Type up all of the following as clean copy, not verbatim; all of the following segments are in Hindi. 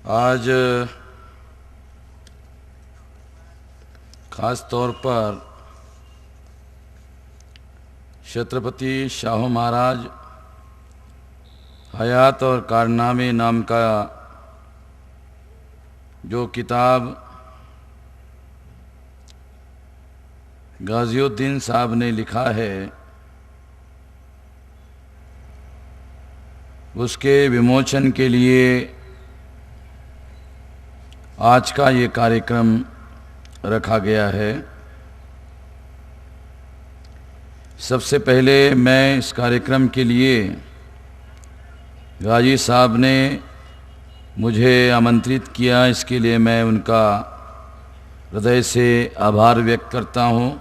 आज खास तौर पर छत्रपति शाहू महाराज हयात और कारनामे नाम का जो किताब गाजिउद्दीन साहब ने लिखा है, उसके विमोचन के लिए आज का ये कार्यक्रम रखा गया है। सबसे पहले मैं इस कार्यक्रम के लिए गाजी साहब ने मुझे आमंत्रित किया, इसके लिए मैं उनका हृदय से आभार व्यक्त करता हूँ।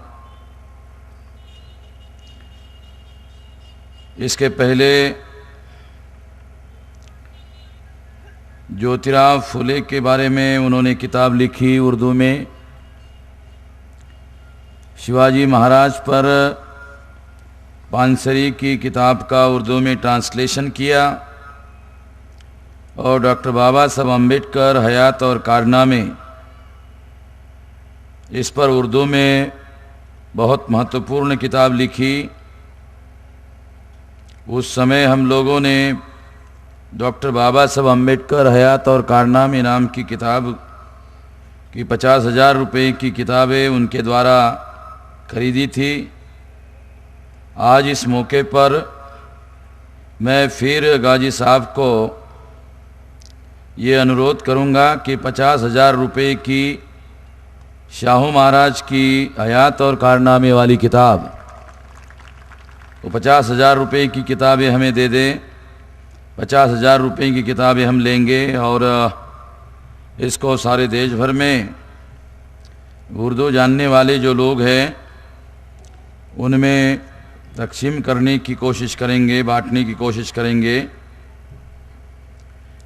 इसके पहले ज्योतिराव फुले के बारे में उन्होंने किताब लिखी उर्दू में। शिवाजी महाराज पर पानसरी की किताब का उर्दू में ट्रांसलेशन किया और डॉक्टर बाबा साहब अम्बेडकर हयात और कारनामे, इस पर उर्दू में बहुत महत्वपूर्ण किताब लिखी। उस समय हम लोगों ने डॉक्टर बाबा साहब अम्बेडकर हयात और कारनामे नाम की किताब की 50,000 रुपये की किताबें उनके द्वारा खरीदी थी। आज इस मौके पर मैं फिर गाजी साहब को ये अनुरोध करूंगा कि 50,000 रुपये की शाहू महाराज की हयात और कारनामे वाली किताब, तो 50,000 रुपये की किताबें हमें दे दें। 50,000 रुपये की किताबें हम लेंगे और इसको सारे देश भर में उर्दू जानने वाले जो लोग हैं उनमें तकसीम करने की कोशिश करेंगे, बांटने की कोशिश करेंगे।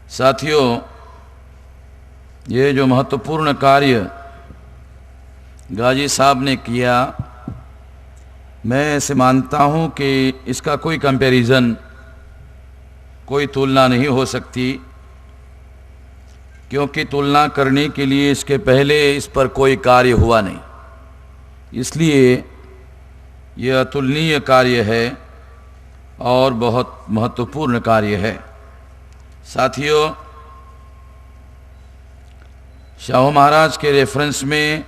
साथियों, ये जो महत्वपूर्ण कार्य गाजी साहब ने किया, मैं ऐसे मानता हूँ कि इसका कोई कंपैरिजन, कोई तुलना नहीं हो सकती, क्योंकि तुलना करने के लिए इसके पहले इस पर कोई कार्य हुआ नहीं। इसलिए यह अतुलनीय कार्य है और बहुत महत्वपूर्ण कार्य है। साथियों, शाहू महाराज के रेफरेंस में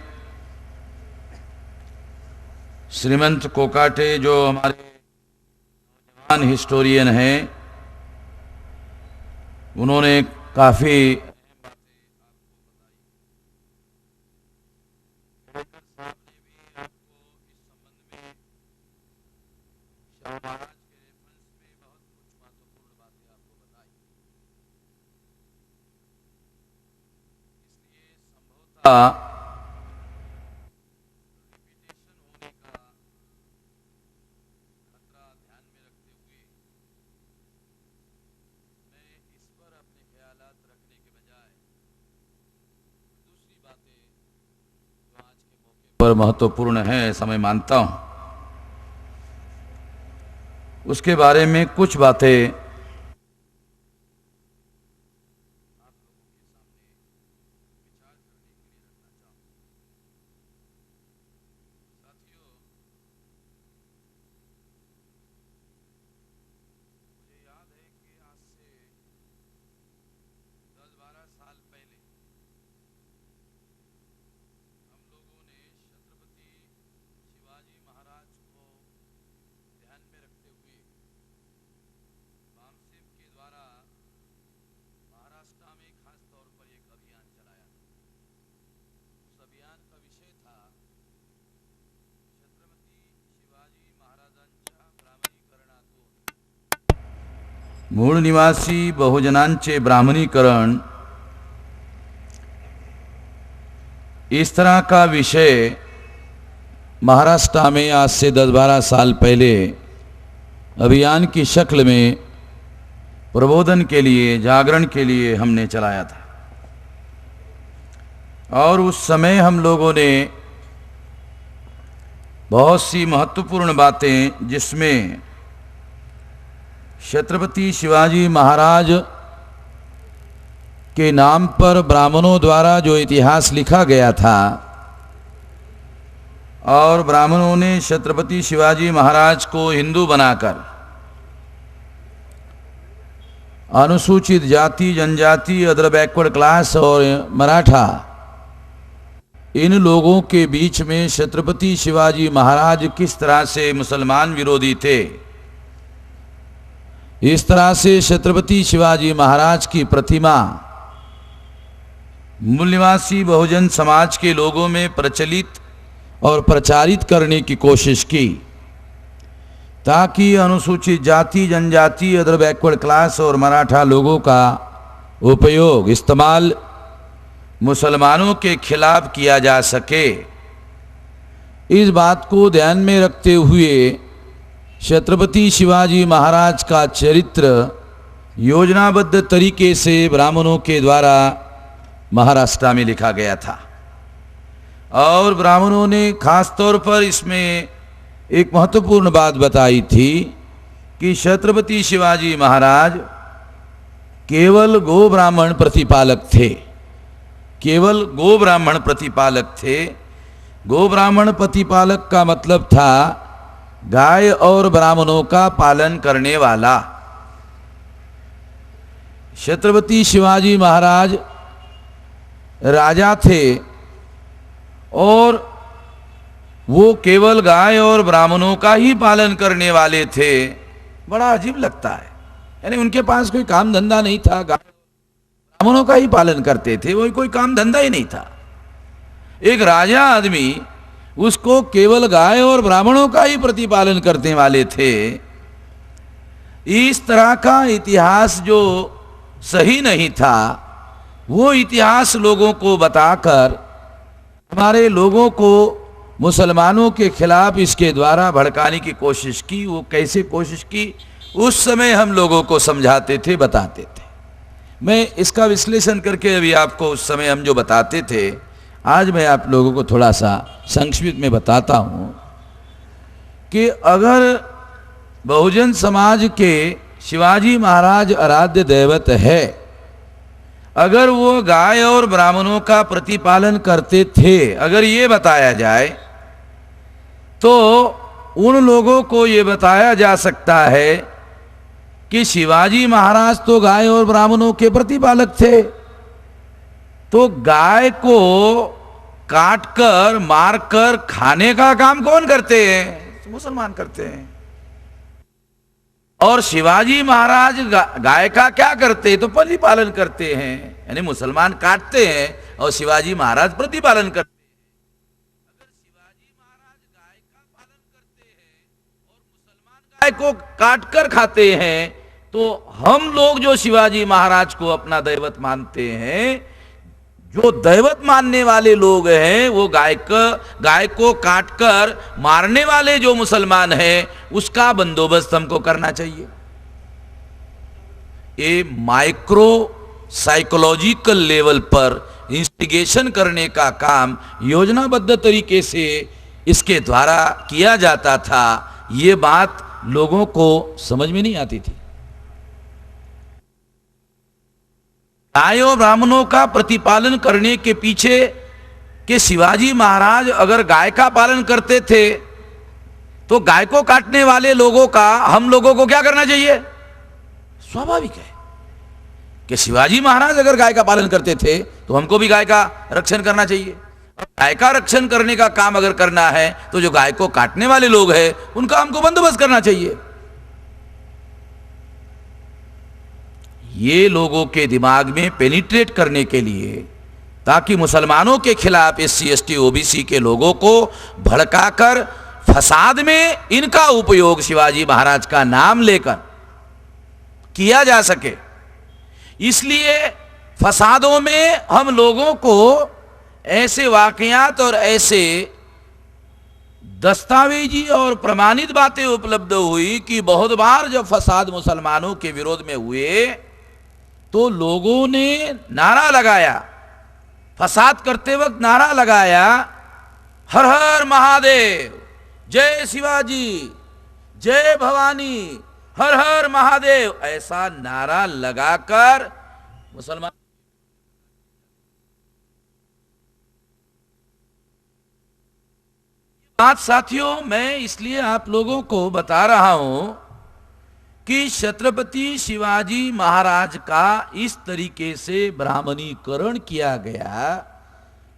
श्रीमंत कोकाटे जो हमारे नौजवान हिस्टोरियन हैं, उन्होंने काफ़ी पर महत्वपूर्ण है ऐसा मैं मानता हूं, उसके बारे में कुछ बातें मूळ निवासी बहुजनांचे ब्राह्मणीकरण, इस तरह का विषय महाराष्ट्र में आज से 10-12 साल पहले अभियान की शक्ल में प्रबोधन के लिए, जागरण के लिए हमने चलाया था। और उस समय हम लोगों ने बहुत सी महत्वपूर्ण बातें, जिसमें छत्रपति शिवाजी महाराज के नाम पर ब्राह्मणों द्वारा जो इतिहास लिखा गया था और ब्राह्मणों ने छत्रपति शिवाजी महाराज को हिंदू बनाकर अनुसूचित जाति, जनजाति, अदर बैकवर्ड क्लास और मराठा इन लोगों के बीच में छत्रपति शिवाजी महाराज किस तरह से मुसलमान विरोधी थे, इस तरह से छत्रपति शिवाजी महाराज की प्रतिमा मूल्यवासी बहुजन समाज के लोगों में प्रचलित और प्रचारित करने की कोशिश की, ताकि अनुसूचित जाति, जनजाति, अदर बैकवर्ड क्लास और मराठा लोगों का उपयोग, इस्तेमाल मुसलमानों के खिलाफ किया जा सके। इस बात को ध्यान में रखते हुए छत्रपति शिवाजी महाराज का चरित्र योजनाबद्ध तरीके से ब्राह्मणों के द्वारा महाराष्ट्र में लिखा गया था और ब्राह्मणों ने खास तौर पर इसमें एक महत्वपूर्ण बात बताई थी कि छत्रपति शिवाजी महाराज केवल गो ब्राह्मण प्रतिपालक थे, केवल गो ब्राह्मण प्रतिपालक थे। गो ब्राह्मण प्रतिपालक का मतलब था गाय और ब्राह्मणों का पालन करने वाला। छत्रपति शिवाजी महाराज राजा थे और वो केवल गाय और ब्राह्मणों का ही पालन करने वाले थे। बड़ा अजीब लगता है, यानी उनके पास कोई काम धंधा नहीं था, गाय ब्राह्मणों का ही पालन करते थे, वो कोई काम धंधा ही नहीं था। एक राजा आदमी उसको केवल गाय और ब्राह्मणों का ही प्रतिपालन करने वाले थे। इस तरह का इतिहास जो सही नहीं था, वो इतिहास लोगों को बताकर हमारे लोगों को मुसलमानों के खिलाफ इसके द्वारा भड़काने की कोशिश की। वो कैसे कोशिश की, उस समय हम लोगों को समझाते थे, बताते थे। मैं इसका विश्लेषण करके अभी आपको उस समय हम जो बताते थे, आज मैं आप लोगों को थोड़ा सा संक्षिप्त में बताता हूँ कि अगर बहुजन समाज के शिवाजी महाराज आराध्य दैवत है, अगर वो गाय और ब्राह्मणों का प्रतिपालन करते थे, अगर ये बताया जाए तो उन लोगों को ये बताया जा सकता है कि शिवाजी महाराज तो गाय और ब्राह्मणों के प्रतिपालक थे, तो गाय को काटकर मारकर खाने का काम कौन करते हैं? मुसलमान करते हैं। और शिवाजी महाराज गाय का क्या करते? तो प्रतिपालन करते हैं, यानी मुसलमान काटते हैं और शिवाजी महाराज प्रतिपालन करते हैं। अगर शिवाजी महाराज गाय का पालन करते हैं और मुसलमान गाय को काटकर खाते हैं, तो हम लोग जो शिवाजी महाराज को अपना दैवत मानते हैं, जो दैवत मानने वाले लोग हैं, वो गाय को काटकर मारने वाले जो मुसलमान हैं, उसका बंदोबस्त हमको करना चाहिए। ये माइक्रो साइकोलॉजिकल लेवल पर इंस्टिगेशन करने का काम योजनाबद्ध तरीके से इसके द्वारा किया जाता था। ये बात लोगों को समझ में नहीं आती थी। गाय और ब्राह्मणों का प्रतिपालन करने के पीछे के शिवाजी महाराज अगर गाय का पालन करते थे, तो गाय को काटने वाले लोगों का हम लोगों को क्या करना चाहिए? स्वाभाविक है कि शिवाजी महाराज अगर गाय का पालन करते थे तो हमको भी गाय का रक्षण करना चाहिए। गाय का रक्षण करने का काम अगर करना है तो जो गाय को काटने वाले लोग हैं उनका हमको बंदोबस्त करना चाहिए। ये लोगों के दिमाग में पेनिट्रेट करने के लिए, ताकि मुसलमानों के खिलाफ SC ST OBC के लोगों को भड़काकर फसाद में इनका उपयोग शिवाजी महाराज का नाम लेकर किया जा सके। इसलिए फसादों में हम लोगों को ऐसे वाकयात और ऐसे दस्तावेजी और प्रमाणित बातें उपलब्ध हुई कि बहुत बार जब फसाद मुसलमानों के विरोध में हुए तो लोगों ने नारा लगाया, फसाद करते वक्त नारा लगाया, हर हर महादेव, जय शिवाजी, जय भवानी, हर हर महादेव, ऐसा नारा लगाकर मुसलमान बात साथियों मैं इसलिए आप लोगों को बता रहा हूं कि छत्रपति शिवाजी महाराज का इस तरीके से ब्राह्मणीकरण किया गया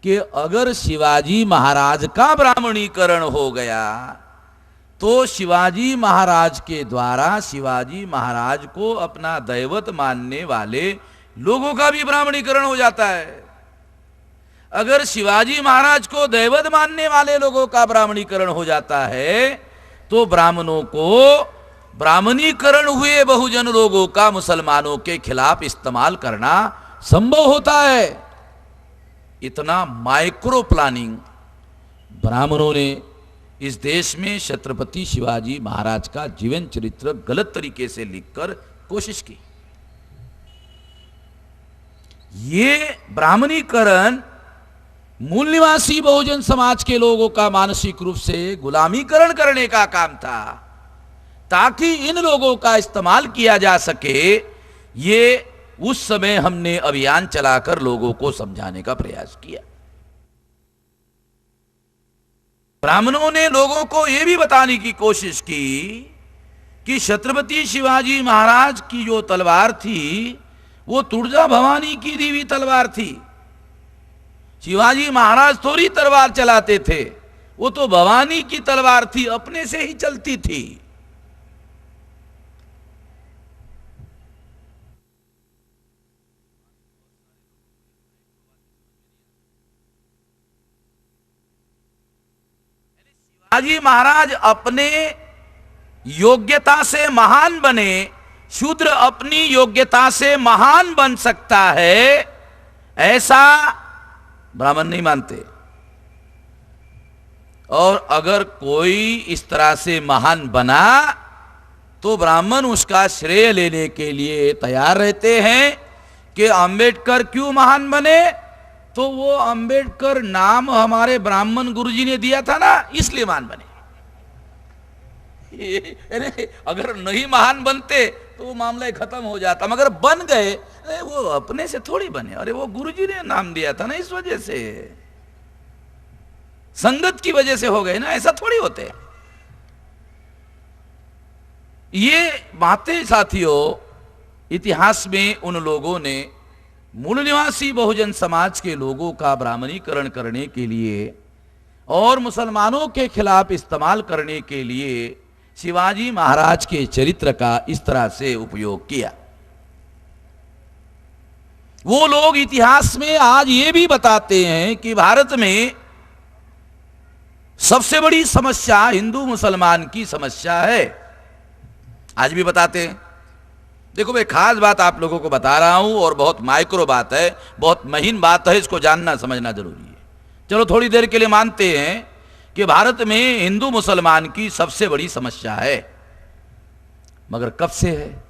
कि अगर शिवाजी महाराज का ब्राह्मणीकरण हो गया तो शिवाजी महाराज के द्वारा शिवाजी महाराज को अपना दैवत मानने वाले लोगों का भी ब्राह्मणीकरण हो जाता है। अगर शिवाजी महाराज को दैवत मानने वाले लोगों का ब्राह्मणीकरण हो जाता है तो ब्राह्मणों को ब्राह्मणीकरण हुए बहुजन लोगों का मुसलमानों के खिलाफ इस्तेमाल करना संभव होता है। इतना माइक्रो प्लानिंग ब्राह्मणों ने इस देश में छत्रपति शिवाजी महाराज का जीवन चरित्र गलत तरीके से लिखकर कोशिश की। ये ब्राह्मणीकरण मूल निवासी बहुजन समाज के लोगों का मानसिक रूप से गुलामीकरण करने का काम था ताकि इन लोगों का इस्तेमाल किया जा सके। ये उस समय हमने अभियान चलाकर लोगों को समझाने का प्रयास किया। ब्राह्मणों ने लोगों को यह भी बताने की कोशिश की कि छत्रपति शिवाजी महाराज की जो तलवार थी वो तुळजा भवानी की दी हुई तलवार थी। शिवाजी महाराज थोड़ी तलवार चलाते थे, वो तो भवानी की तलवार थी, अपने से ही चलती थी। शिवाजी महाराज अपने योग्यता से महान बने, शूद्र अपनी योग्यता से महान बन सकता है, ऐसा ब्राह्मण नहीं मानते। और अगर कोई इस तरह से महान बना तो ब्राह्मण उसका श्रेय लेने के लिए तैयार रहते हैं कि अंबेडकर क्यों महान बने, तो वो अंबेडकर नाम हमारे ब्राह्मण गुरुजी ने दिया था ना, इसलिए महान बने। अरे अगर नहीं महान बनते तो वो मामला खत्म हो जाता, मगर बन गए, वो अपने से थोड़ी बने, अरे वो गुरुजी ने नाम दिया था ना, इस वजह से, संगत की वजह से हो गए ना, ऐसा थोड़ी होते। ये बातें साथियों इतिहास में उन लोगों ने मूल निवासी बहुजन समाज के लोगों का ब्राह्मणीकरण करने के लिए और मुसलमानों के खिलाफ इस्तेमाल करने के लिए शिवाजी महाराज के चरित्र का इस तरह से उपयोग किया। वो लोग इतिहास में आज ये भी बताते हैं कि भारत में सबसे बड़ी समस्या हिंदू मुसलमान की समस्या है, आज भी बताते हैं। देखो मैं खास बात आप लोगों को बता रहा हूं और बहुत माइक्रो बात है, बहुत महीन बात है, इसको जानना समझना जरूरी है। चलो थोड़ी देर के लिए मानते हैं कि भारत में हिंदू मुसलमान की सबसे बड़ी समस्या है, मगर कब से है?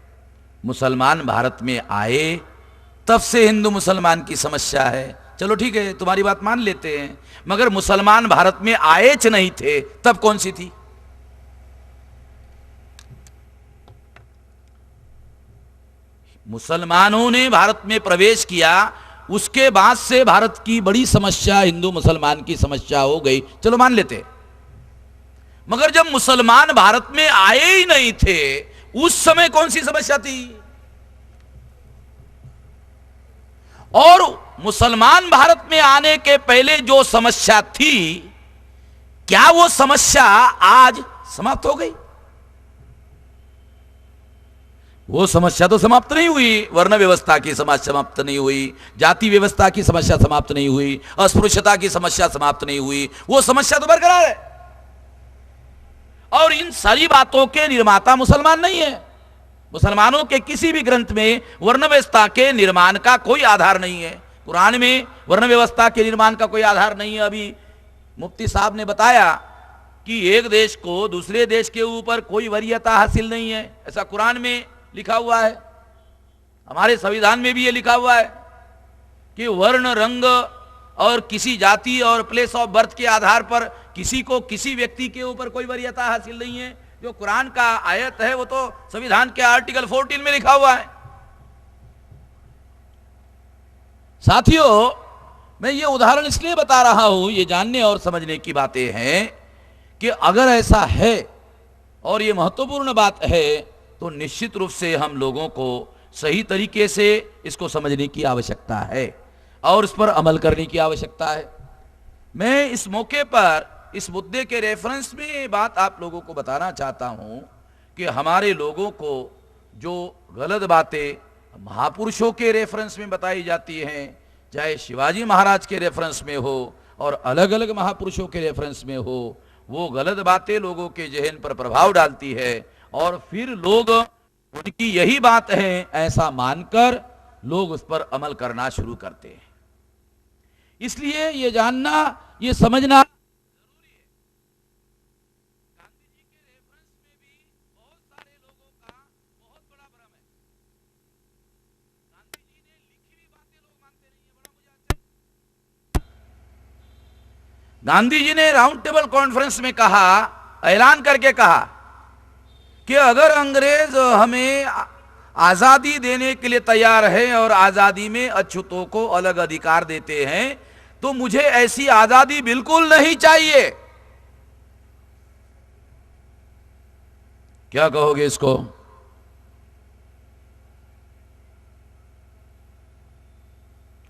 मुसलमान भारत में आए तब से हिंदू मुसलमान की समस्या है। चलो ठीक है, तुम्हारी बात मान लेते हैं, मगर मुसलमान भारत में आए च नहीं थे तब कौन सी थी? मुसलमानों ने भारत में प्रवेश किया, उसके बाद से भारत की बड़ी समस्या हिंदू मुसलमान की समस्या हो गई, चलो मान लेते। मगर जब मुसलमान भारत में आए ही नहीं थे उस समय कौन सी समस्या थी? और मुसलमान भारत में आने के पहले जो समस्या थी, क्या वो समस्या आज समाप्त हो गई? वो समस्या तो समाप्त नहीं हुई। वर्ण व्यवस्था की समस्या समाप्त नहीं हुई, जाति व्यवस्था की समस्या समाप्त नहीं हुई, अस्पृश्यता की समस्या समाप्त नहीं हुई, वो समस्या तो बरकरार है। और इन सारी बातों के निर्माता मुसलमान नहीं है। मुसलमानों के किसी भी ग्रंथ में वर्ण व्यवस्था के निर्माण का कोई आधार नहीं है। कुरान में वर्ण व्यवस्था के निर्माण का कोई आधार नहीं है। अभी मुफ्ती साहब ने बताया कि एक देश को दूसरे देश के ऊपर कोई वरीयता हासिल नहीं है, ऐसा कुरान में लिखा हुआ है। हमारे संविधान में भी ये लिखा हुआ है कि वर्ण, रंग और किसी जाति और प्लेस ऑफ बर्थ के आधार पर किसी को किसी व्यक्ति के ऊपर कोई वरीयता हासिल नहीं है। जो कुरान का आयत है वो तो संविधान के आर्टिकल 14 में लिखा हुआ है। साथियों, मैं ये उदाहरण इसलिए बता रहा हूं, ये जानने और समझने की बातें हैं कि अगर ऐसा है और ये महत्वपूर्ण बात है तो निश्चित रूप से हम लोगों को सही तरीके से इसको समझने की आवश्यकता है और इस पर अमल करने की आवश्यकता है। मैं इस मौके पर इस मुद्दे के रेफरेंस में ये बात आप लोगों को बताना चाहता हूं कि हमारे लोगों को जो गलत बातें महापुरुषों के रेफरेंस में बताई जाती हैं, चाहे शिवाजी महाराज के रेफरेंस में हो और अलग अलग महापुरुषों के रेफरेंस में हो, वो गलत बातें लोगों के जहन पर प्रभाव डालती है और फिर लोग उनकी यही बात है ऐसा मानकर लोग उस पर अमल करना शुरू करते हैं। इसलिए ये जानना, ये समझना जरूरी है। गांधी जी के रेफरेंस में भी बहुत सारे लोगों का बहुत बड़ा भ्रम है। गांधी जी ने लिखी हुई बातें लोग मानते नहीं है, बड़ा मुझे अच्छा। गांधी जी ने राउंड टेबल कॉन्फ्रेंस में कहा, ऐलान करके कहा कि अगर अंग्रेज हमें आजादी देने के लिए तैयार है और आजादी में अछूतों को अलग अधिकार देते हैं तो मुझे ऐसी आजादी बिल्कुल नहीं चाहिए। क्या कहोगे इसको?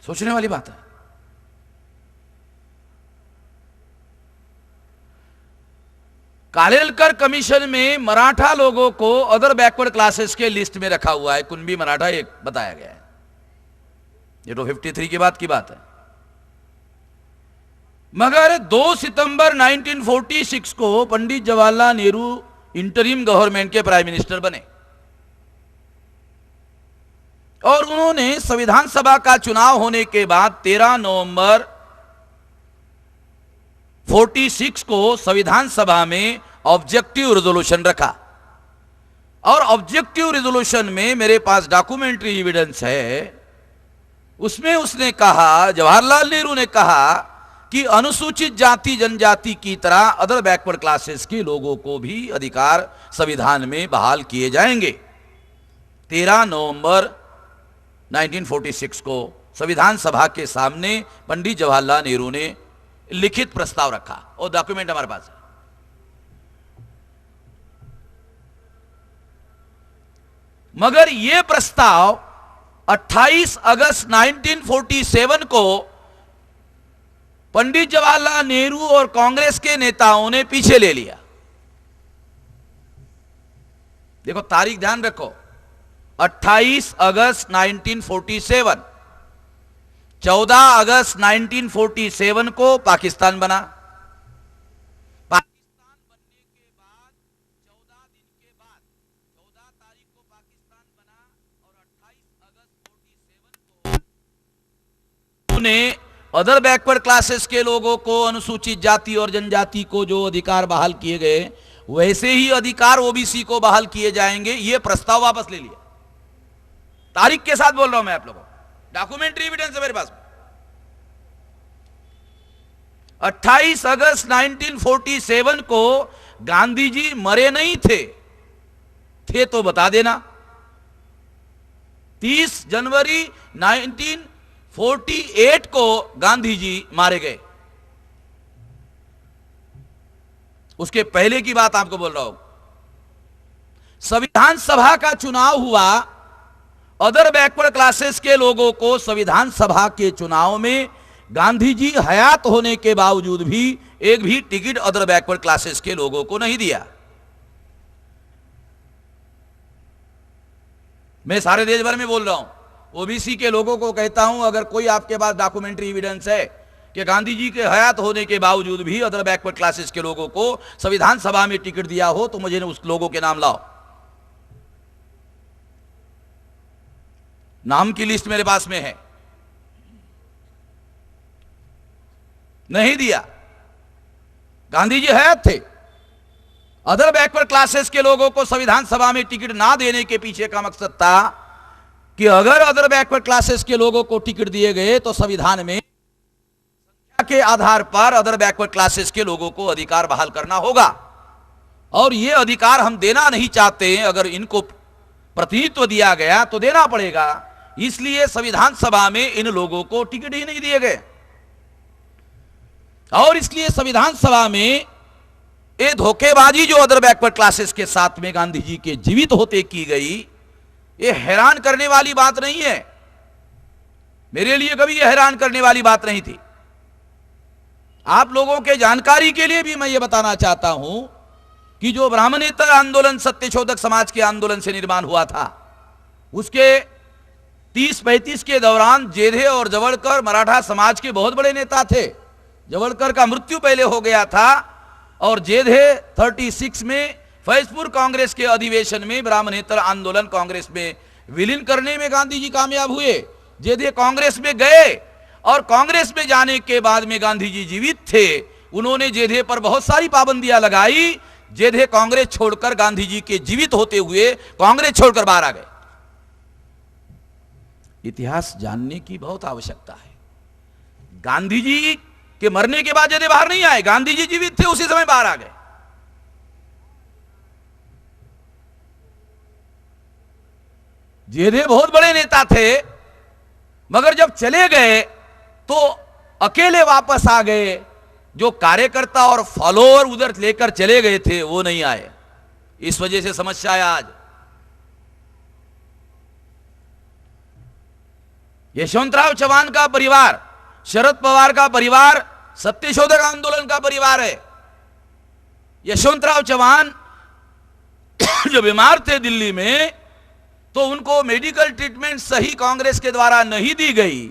सोचने वाली बात है। कालेलकर कमीशन में मराठा लोगों को अदर बैकवर्ड क्लासेस के लिस्ट में रखा हुआ है, कुणबी मराठा एक बताया गया है। ये तो 53 के बाद की बात है। मगर 2 सितंबर 1946 को पंडित जवाहरलाल नेहरू इंटरिम गवर्नमेंट के प्राइम मिनिस्टर बने और उन्होंने संविधान सभा का चुनाव होने के बाद 13 नवंबर 46 को संविधान सभा में ऑब्जेक्टिव रेजोल्यूशन रखा और ऑब्जेक्टिव रेजोल्यूशन में मेरे पास डॉक्यूमेंट्री एविडेंस है। उसमें उसने कहा, जवाहरलाल नेहरू ने कहा कि अनुसूचित जाति जनजाति की तरह अदर बैकवर्ड क्लासेस के लोगों को भी अधिकार संविधान में बहाल किए जाएंगे। 13 नवंबर 1946 को संविधान सभा के सामने पंडित जवाहरलाल नेहरू ने लिखित प्रस्ताव रखा और डॉक्यूमेंट हमारे पास है। मगर यह प्रस्ताव 28 अगस्त 1947 को पंडित जवाहरलाल नेहरू और कांग्रेस के नेताओं ने पीछे ले लिया। देखो तारीख ध्यान रखो, 28 अगस्त 1947, 14 अगस्त 1947 को पाकिस्तान बना। पाकिस्तान बनने के बाद 14 दिन के बाद 14 तारीख को पाकिस्तान बना और 28 अगस्त 47 को उन्हें अदर बैकवर्ड क्लासेस के लोगों को, अनुसूचित जाति और जनजाति को जो अधिकार बहाल किए गए वैसे ही अधिकार ओबीसी को बहाल किए जाएंगे। यह प्रस्ताव वापस ले लिया। तारीख के साथ बोल रहा हूं मैं आप लोगों को, डॉक्यूमेंट्री एविडेंस है मेरे पास। 28 अगस्त 1947 को गांधी जी मरे नहीं थे तो बता देना। 30 जनवरी 1948 को गांधी जी मारे गए। उसके पहले की बात आपको बोल रहा हूं। संविधान सभा का चुनाव हुआ, अदर बैकवर्ड क्लासेस के लोगों को संविधान सभा के चुनाव में गांधी जी हयात होने के बावजूद भी एक भी टिकट अदर बैकवर्ड क्लासेस के लोगों को नहीं दिया। मैं सारे देश भर में बोल रहा हूं, ओबीसी के लोगों को कहता हूं, अगर कोई आपके पास डॉक्यूमेंट्री एविडेंस है कि गांधी जी के हयात होने के बावजूद भी अदर बैकवर्ड क्लासेस के लोगों को संविधान सभा में टिकट दिया हो तो मुझे उस लोगों के नाम लाओ। नाम की लिस्ट मेरे पास में है। नहीं दिया। गांधी जी हयात थे। अदर बैकवर्ड क्लासेस के लोगों को संविधान सभा में टिकट ना देने के पीछे का मकसद था कि अगर अदर बैकवर्ड क्लासेस के लोगों को टिकट दिए गए तो संविधान में संख्या के आधार पर अदर बैकवर्ड क्लासेस के लोगों को अधिकार बहाल करना होगा और यह अधिकार हम देना नहीं चाहते। अगर इनको प्रतिनिधित्व दिया गया तो देना पड़ेगा, इसलिए संविधान सभा में इन लोगों को टिकट ही नहीं दिए गए और इसलिए संविधान सभा में ये धोखेबाजी जो अदर बैकवर्ड क्लासेस के साथ में गांधी जी के जीवित होते की गई, ये हैरान करने वाली बात नहीं है। मेरे लिए कभी ये हैरान करने वाली बात नहीं थी। आप लोगों के जानकारी के लिए भी मैं ये बताना चाहता हूं कि जो ब्राह्मणेतर आंदोलन सत्यशोधक समाज के आंदोलन से निर्माण हुआ था, उसके 30-35 के दौरान जेधे और जवड़कर मराठा समाज के बहुत बड़े नेता थे। जवड़कर का मृत्यु पहले हो गया था और जेधे 36 में फैजपुर कांग्रेस के अधिवेशन में ब्राह्मणेतर आंदोलन कांग्रेस में विलीन करने में गांधी जी कामयाब हुए। जेधे कांग्रेस में गए और कांग्रेस में जाने के बाद में गांधी जी जीवित थे। उन्होंने जेधे पर बहुत सारी पाबंदियां लगाई। जेधे कांग्रेस छोड़कर गांधी जी के जीवित होते हुए कांग्रेस छोड़कर बाहर आ गए। इतिहास जानने की बहुत आवश्यकता है। गांधी जी के मरने के बाद जेधे बाहर नहीं आए, गांधी जी जीवित थे, उसी समय बाहर आ गए। जेधे बहुत बड़े नेता थे, मगर जब चले गए तो अकेले वापस आ गए। जो कार्यकर्ता और फॉलोअर उधर लेकर चले गए थे वो नहीं आए। इस वजह से समस्या है आज। यशवंतराव चव्हाण का परिवार, शरद पवार का परिवार सत्यशोधक आंदोलन का परिवार है। यशवंतराव चव्हाण जब बीमार थे दिल्ली में तो उनको मेडिकल ट्रीटमेंट सही कांग्रेस के द्वारा नहीं दी गई,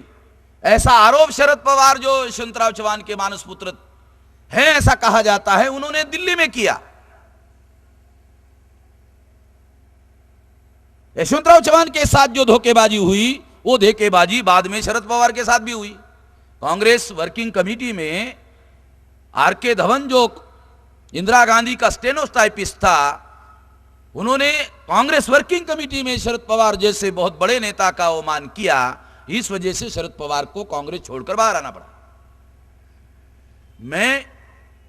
ऐसा आरोप शरद पवार जो यशवंतराव चव्हाण के मानस पुत्र हैं ऐसा कहा जाता है, उन्होंने दिल्ली में किया। यशवंतराव चव्हाण के साथ जो धोखेबाजी हुई वो धोखेबाजी बाद में शरद पवार के साथ भी हुई। कांग्रेस वर्किंग कमेटी में आर.के. धवन जो इंदिरा गांधी का स्टेनोटाइपिस्ट था, उन्होंने कांग्रेस वर्किंग कमेटी में शरद पवार जैसे बहुत बड़े नेता का अवमान किया। इस वजह से शरद पवार को कांग्रेस छोड़कर बाहर आना पड़ा। मैं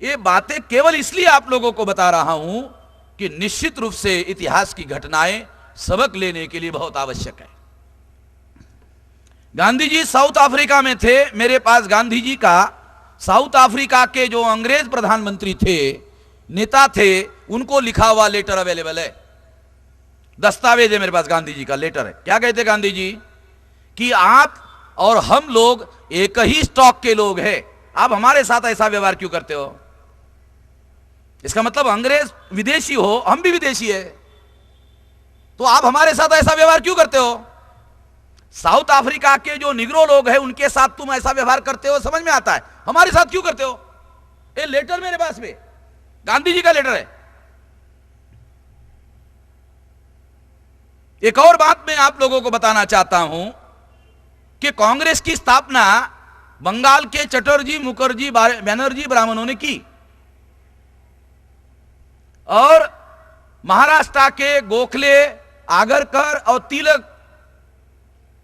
ये बातें केवल इसलिए आप लोगों को बता रहा हूं कि निश्चित रूप से इतिहास की घटनाएं सबक लेने के लिए बहुत आवश्यक है। गांधी जी साउथ अफ्रीका में थे। मेरे पास गांधी जी का साउथ अफ्रीका के जो अंग्रेज प्रधानमंत्री थे, नेता थे, उनको लिखा हुआ लेटर अवेलेबल है। दस्तावेज है मेरे पास, गांधी जी का लेटर है। क्या कहते गांधी जी कि आप और हम लोग एक ही स्टॉक के लोग हैं, आप हमारे साथ ऐसा व्यवहार क्यों करते हो? इसका मतलब अंग्रेज विदेशी हो, हम भी विदेशी है, तो आप हमारे साथ ऐसा व्यवहार क्यों करते हो? साउथ अफ्रीका के जो निग्रो लोग हैं उनके साथ तुम ऐसा व्यवहार करते हो, समझ में आता है, हमारे साथ क्यों करते हो? ये लेटर मेरे पास में गांधी जी का लेटर है। एक और बात मैं आप लोगों को बताना चाहता हूं कि कांग्रेस की स्थापना बंगाल के चटर्जी, मुखर्जी, बनर्जी ब्राह्मणों ने की और महाराष्ट्र के गोखले, आगरकर और तिलक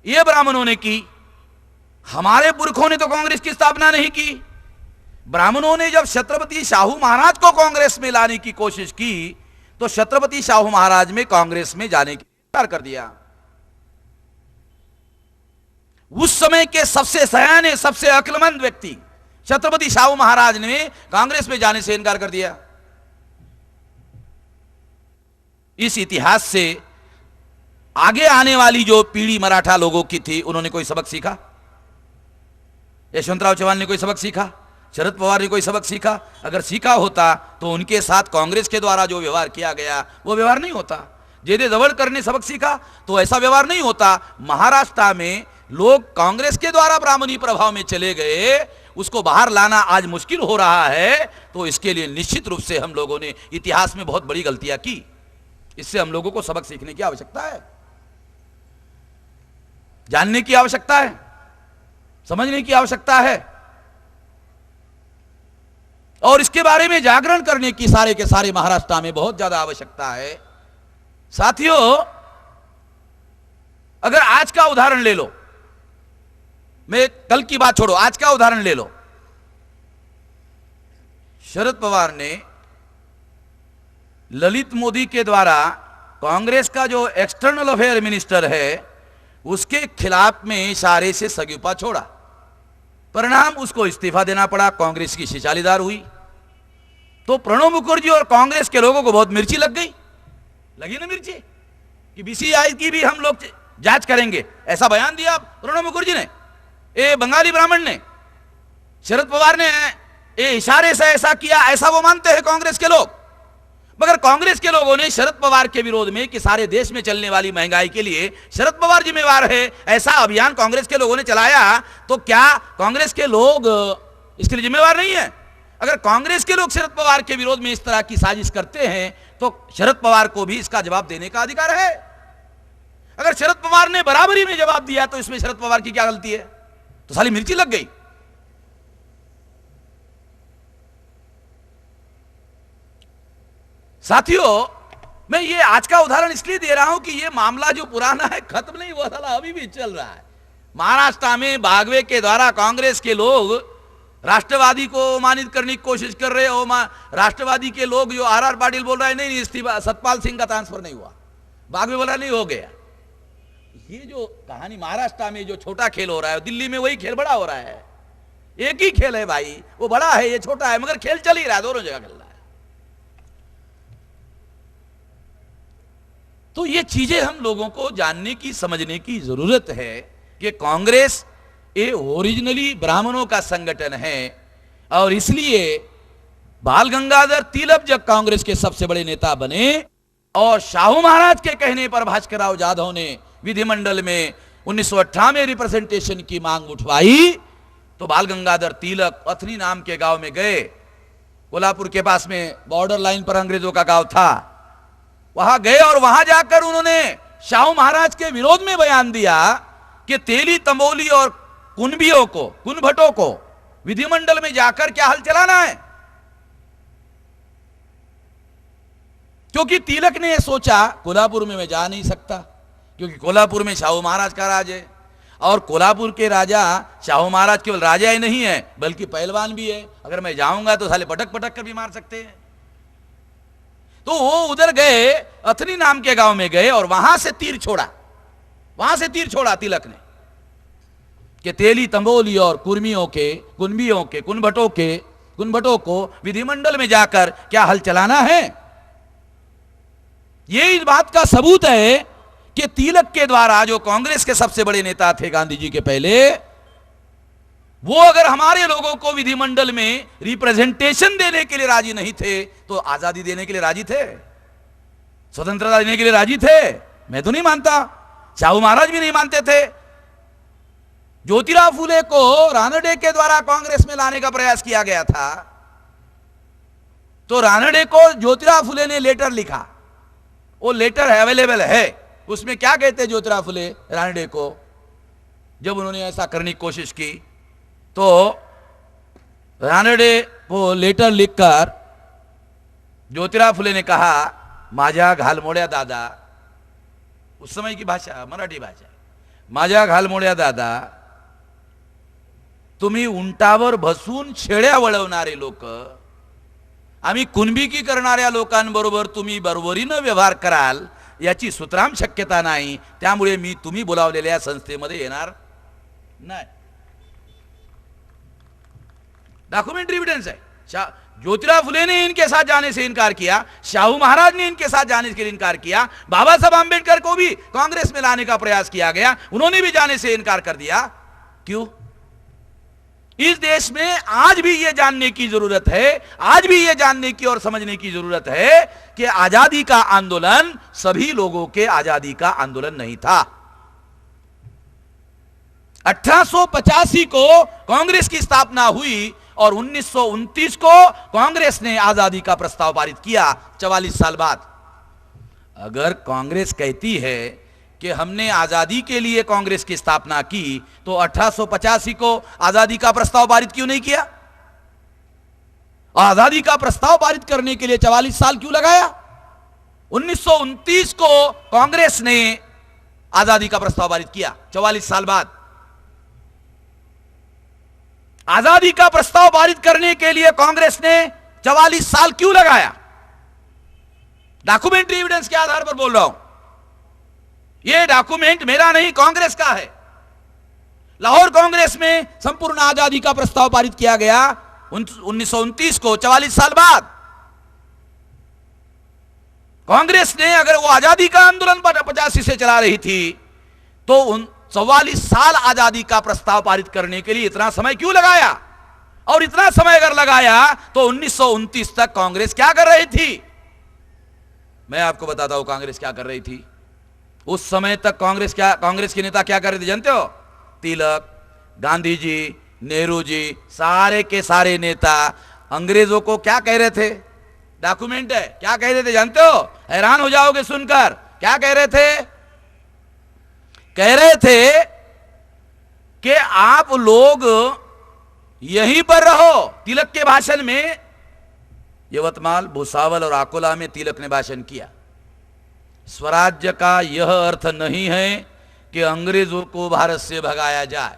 ये ब्राह्मणों ने की। हमारे पुरखों ने तो कांग्रेस की स्थापना नहीं की। ब्राह्मणों ने जब छत्रपति शाहू महाराज को कांग्रेस में लाने की कोशिश की तो छत्रपति शाहू महाराज में कांग्रेस में जाने की इनकार कर दिया। उस समय के सबसे सयाने, सबसे अक्लमंद व्यक्ति छत्रपति शाहू महाराज ने कांग्रेस में जाने से इनकार कर दिया। इस इतिहास से आगे आने वाली जो पीढ़ी मराठा लोगों की थी, उन्होंने कोई सबक सीखा? यशवंतराव चव्हाण ने कोई सबक सीखा? शरद पवार ने कोई सबक सीखा? अगर सीखा होता तो उनके साथ कांग्रेस के द्वारा जो व्यवहार किया गया वो व्यवहार नहीं होता। जेधे जवड़कर ने सबक सीखा तो ऐसा व्यवहार नहीं होता। महाराष्ट्र में लोग कांग्रेस के द्वारा ब्राह्मणी प्रभाव में चले गए, उसको बाहर लाना आज मुश्किल हो रहा है। तो इसके लिए निश्चित रूप से हम लोगों ने इतिहास में बहुत बड़ी गलतियां की। इससे हम लोगों को सबक सीखने की आवश्यकता है, जानने की आवश्यकता है, समझने की आवश्यकता है और इसके बारे में जागरण करने की सारे के सारे महाराष्ट्र में बहुत ज्यादा आवश्यकता है। साथियों, अगर आज का उदाहरण ले लो, मैं कल की बात छोड़ो, आज का उदाहरण ले लो। शरद पवार ने ललित मोदी के द्वारा कांग्रेस का जो एक्सटर्नल अफेयर मिनिस्टर है उसके खिलाफ में इशारे से सगुफा छोड़ा। परिणाम उसको इस्तीफा देना पड़ा, कांग्रेस की शिचालीदार हुई। तो प्रणब मुखर्जी और कांग्रेस के लोगों को बहुत मिर्ची लग गई, लगी ना मिर्ची, कि बीसीआई की भी हम लोग जांच करेंगे। ऐसा बयान दिया प्रणब मुखर्जी ने, ये बंगाली ब्राह्मण ने, शरद पवार ने ये इशारे से ऐसा किया, ऐसा वो मानते हैं कांग्रेस के लोग। मगर कांग्रेस के लोगों ने शरद पवार के विरोध में कि सारे देश में चलने वाली महंगाई के लिए शरद पवार जिम्मेवार है, ऐसा अभियान कांग्रेस के लोगों ने चलाया, तो क्या कांग्रेस के लोग इसके लिए जिम्मेवार नहीं है? अगर कांग्रेस के लोग शरद पवार के विरोध में इस तरह की साजिश करते हैं तो शरद पवार को भी इसका जवाब देने का अधिकार है। अगर शरद पवार ने बराबरी में जवाब दिया तो इसमें शरद पवार की क्या गलती है? तो साली मिर्ची लग गई। साथियों, मैं ये आज का उदाहरण इसलिए दे रहा हूं कि ये मामला जो पुराना है खत्म नहीं हुआ, साला अभी भी चल रहा है। महाराष्ट्र में बागवे के द्वारा कांग्रेस के लोग राष्ट्रवादी को मानित करने की कोशिश कर रहे हो। राष्ट्रवादी के लोग जो आर पाटिल बोल रहा है नहीं इस्तीफा, सतपाल सिंह का ट्रांसफर नहीं हुआ, बागवे बोला नहीं हो गया। ये जो कहानी महाराष्ट्र में जो छोटा खेल हो रहा है, दिल्ली में वही खेल बड़ा हो रहा है। एक ही खेल है भाई, वो बड़ा है ये छोटा है, मगर खेल चल ही रहा है, दोनों जगह खेल रहा है। तो ये चीजें हम लोगों को जानने की समझने की जरूरत है कि कांग्रेस ये ओरिजिनली ब्राह्मणों का संगठन है, और इसलिए बाल गंगाधर तिलक जब कांग्रेस के सबसे बड़े नेता बने और शाहू महाराज के कहने पर भास्करराव जाधव ने विधिमंडल में 1958 में रिप्रेजेंटेशन की मांग उठवाई, तो बाल गंगाधर तिलक अथनी नाम के गांव में गए। कोल्हापुर के पास में बॉर्डर लाइन पर अंग्रेजों का गांव था, वहां गए और वहां जाकर उन्होंने शाहू महाराज के विरोध में बयान दिया कि तेली, तंबोली और कुनबियों को, कुनभटों को विधिमंडल में जाकर क्या हल चलाना है। क्योंकि तिलक ने सोचा कोल्हापुर में मैं जा नहीं सकता, क्योंकि कोल्हापुर में शाहू महाराज का राज है, और कोल्हापुर के राजा शाहू महाराज केवल राजा ही नहीं है बल्कि पहलवान भी है। अगर मैं जाऊंगा तो साले पटक पटक कर भी मार सकते हैं। तो वो उधर गए, अथनी नाम के गांव में गए और वहां से तीर छोड़ा तिलक ने कि तेली, तंबोली और कुर्मियों के, कुनबियों के, कुनभटों को विधिमंडल में जाकर क्या हल चलाना है। ये इस बात का सबूत है कि तिलक के द्वारा, जो कांग्रेस के सबसे बड़े नेता थे गांधी जी के पहले, वो अगर हमारे लोगों को विधिमंडल में रिप्रेजेंटेशन देने के लिए राजी नहीं थे तो आजादी देने के लिए राजी थे, स्वतंत्रता देने के लिए राजी थे। मैं तो नहीं मानता, शाहू महाराज भी नहीं मानते थे। ज्योतिराव फुले को रानडे के द्वारा कांग्रेस में लाने का प्रयास किया गया था, तो रानडे को ज्योतिराव फुले ने लेटर लिखा, वो लेटर अवेलेबल है। उसमें क्या कहते हैं ज्योतिराव फुले रानडे को, जब उन्होंने ऐसा करने की कोशिश की तो रानडे को लेटर लिखकर ज्योतिराव फुले ने कहा, माझ्या घालमोड्या दादा, उस समय की भाषा मराठी भाषा, माझ्या घालमोड्या दादा, तुम्ही उंटावर बसून शेळ्या वळवणारे लोक, आम्ही कुणबिकी करणाऱ्या लोकांबरोबर तुम्ही बरोबरीनं व्यवहार कराल याची सुतराम शक्यता नाही, त्यामुळे मी तुम्ही बोलावलेल्या संस्थेमध्ये येणार नाही। डॉक्यूमेंट्री एविडेंस है। ज्योतिराव फुले ने इनके साथ जाने से इनकार किया, शाहू महाराज ने इनके साथ जाने के लिए इनकार किया, बाबा साहब आंबेडकर को भी कांग्रेस में लाने का प्रयास किया गया, उन्होंने भी जाने से इनकार कर दिया। क्यों? इस देश में आज भी यह जानने की जरूरत है, आज भी यह जानने की और समझने की जरूरत है कि आजादी का आंदोलन सभी लोगों के आजादी का आंदोलन नहीं था। 1885 को कांग्रेस की स्थापना हुई और 1929 को कांग्रेस ने आजादी का प्रस्ताव पारित किया, 44 साल बाद। अगर कांग्रेस कहती है कि हमने आजादी के लिए कांग्रेस की स्थापना की, तो 1885 को आजादी का प्रस्ताव पारित क्यों नहीं किया? आजादी का प्रस्ताव पारित करने के लिए 44 साल क्यों लगाया? 1929 को कांग्रेस ने आजादी का प्रस्ताव पारित किया, 44 साल बाद। आजादी का प्रस्ताव पारित करने के लिए कांग्रेस ने 44 साल क्यों लगाया? डॉक्यूमेंट्री एविडेंस के आधार पर बोल रहा हूं। यह डॉक्यूमेंट मेरा नहीं, कांग्रेस का है। लाहौर कांग्रेस में संपूर्ण आजादी का प्रस्ताव पारित किया गया 1929 को, 44 साल बाद। कांग्रेस ने अगर वो आजादी का आंदोलन 85 से चला रही थी तो उन 44 साल आजादी का प्रस्ताव पारित करने के लिए इतना समय क्यों लगाया? और इतना समय अगर लगाया तो 1929 तक कांग्रेस क्या कर रही थी? मैं आपको बताता हूं कांग्रेस क्या कर रही थी। उस समय तक कांग्रेस के नेता क्या कर रहे थे जानते हो? तिलक, गांधी जी, नेहरू जी, सारे के सारे नेता अंग्रेजों को क्या कह रहे थे? डॉक्यूमेंट है, क्या कह रहे थे जानते हो? हैरान हो जाओगे सुनकर। क्या कह रहे थे? कह रहे थे कि आप लोग यहीं पर रहो। तिलक के भाषण में यवतमाल, भुसावल और अकोला में तिलक ने भाषण किया। स्वराज्य का यह अर्थ नहीं है कि अंग्रेजों को भारत से भगाया जाए।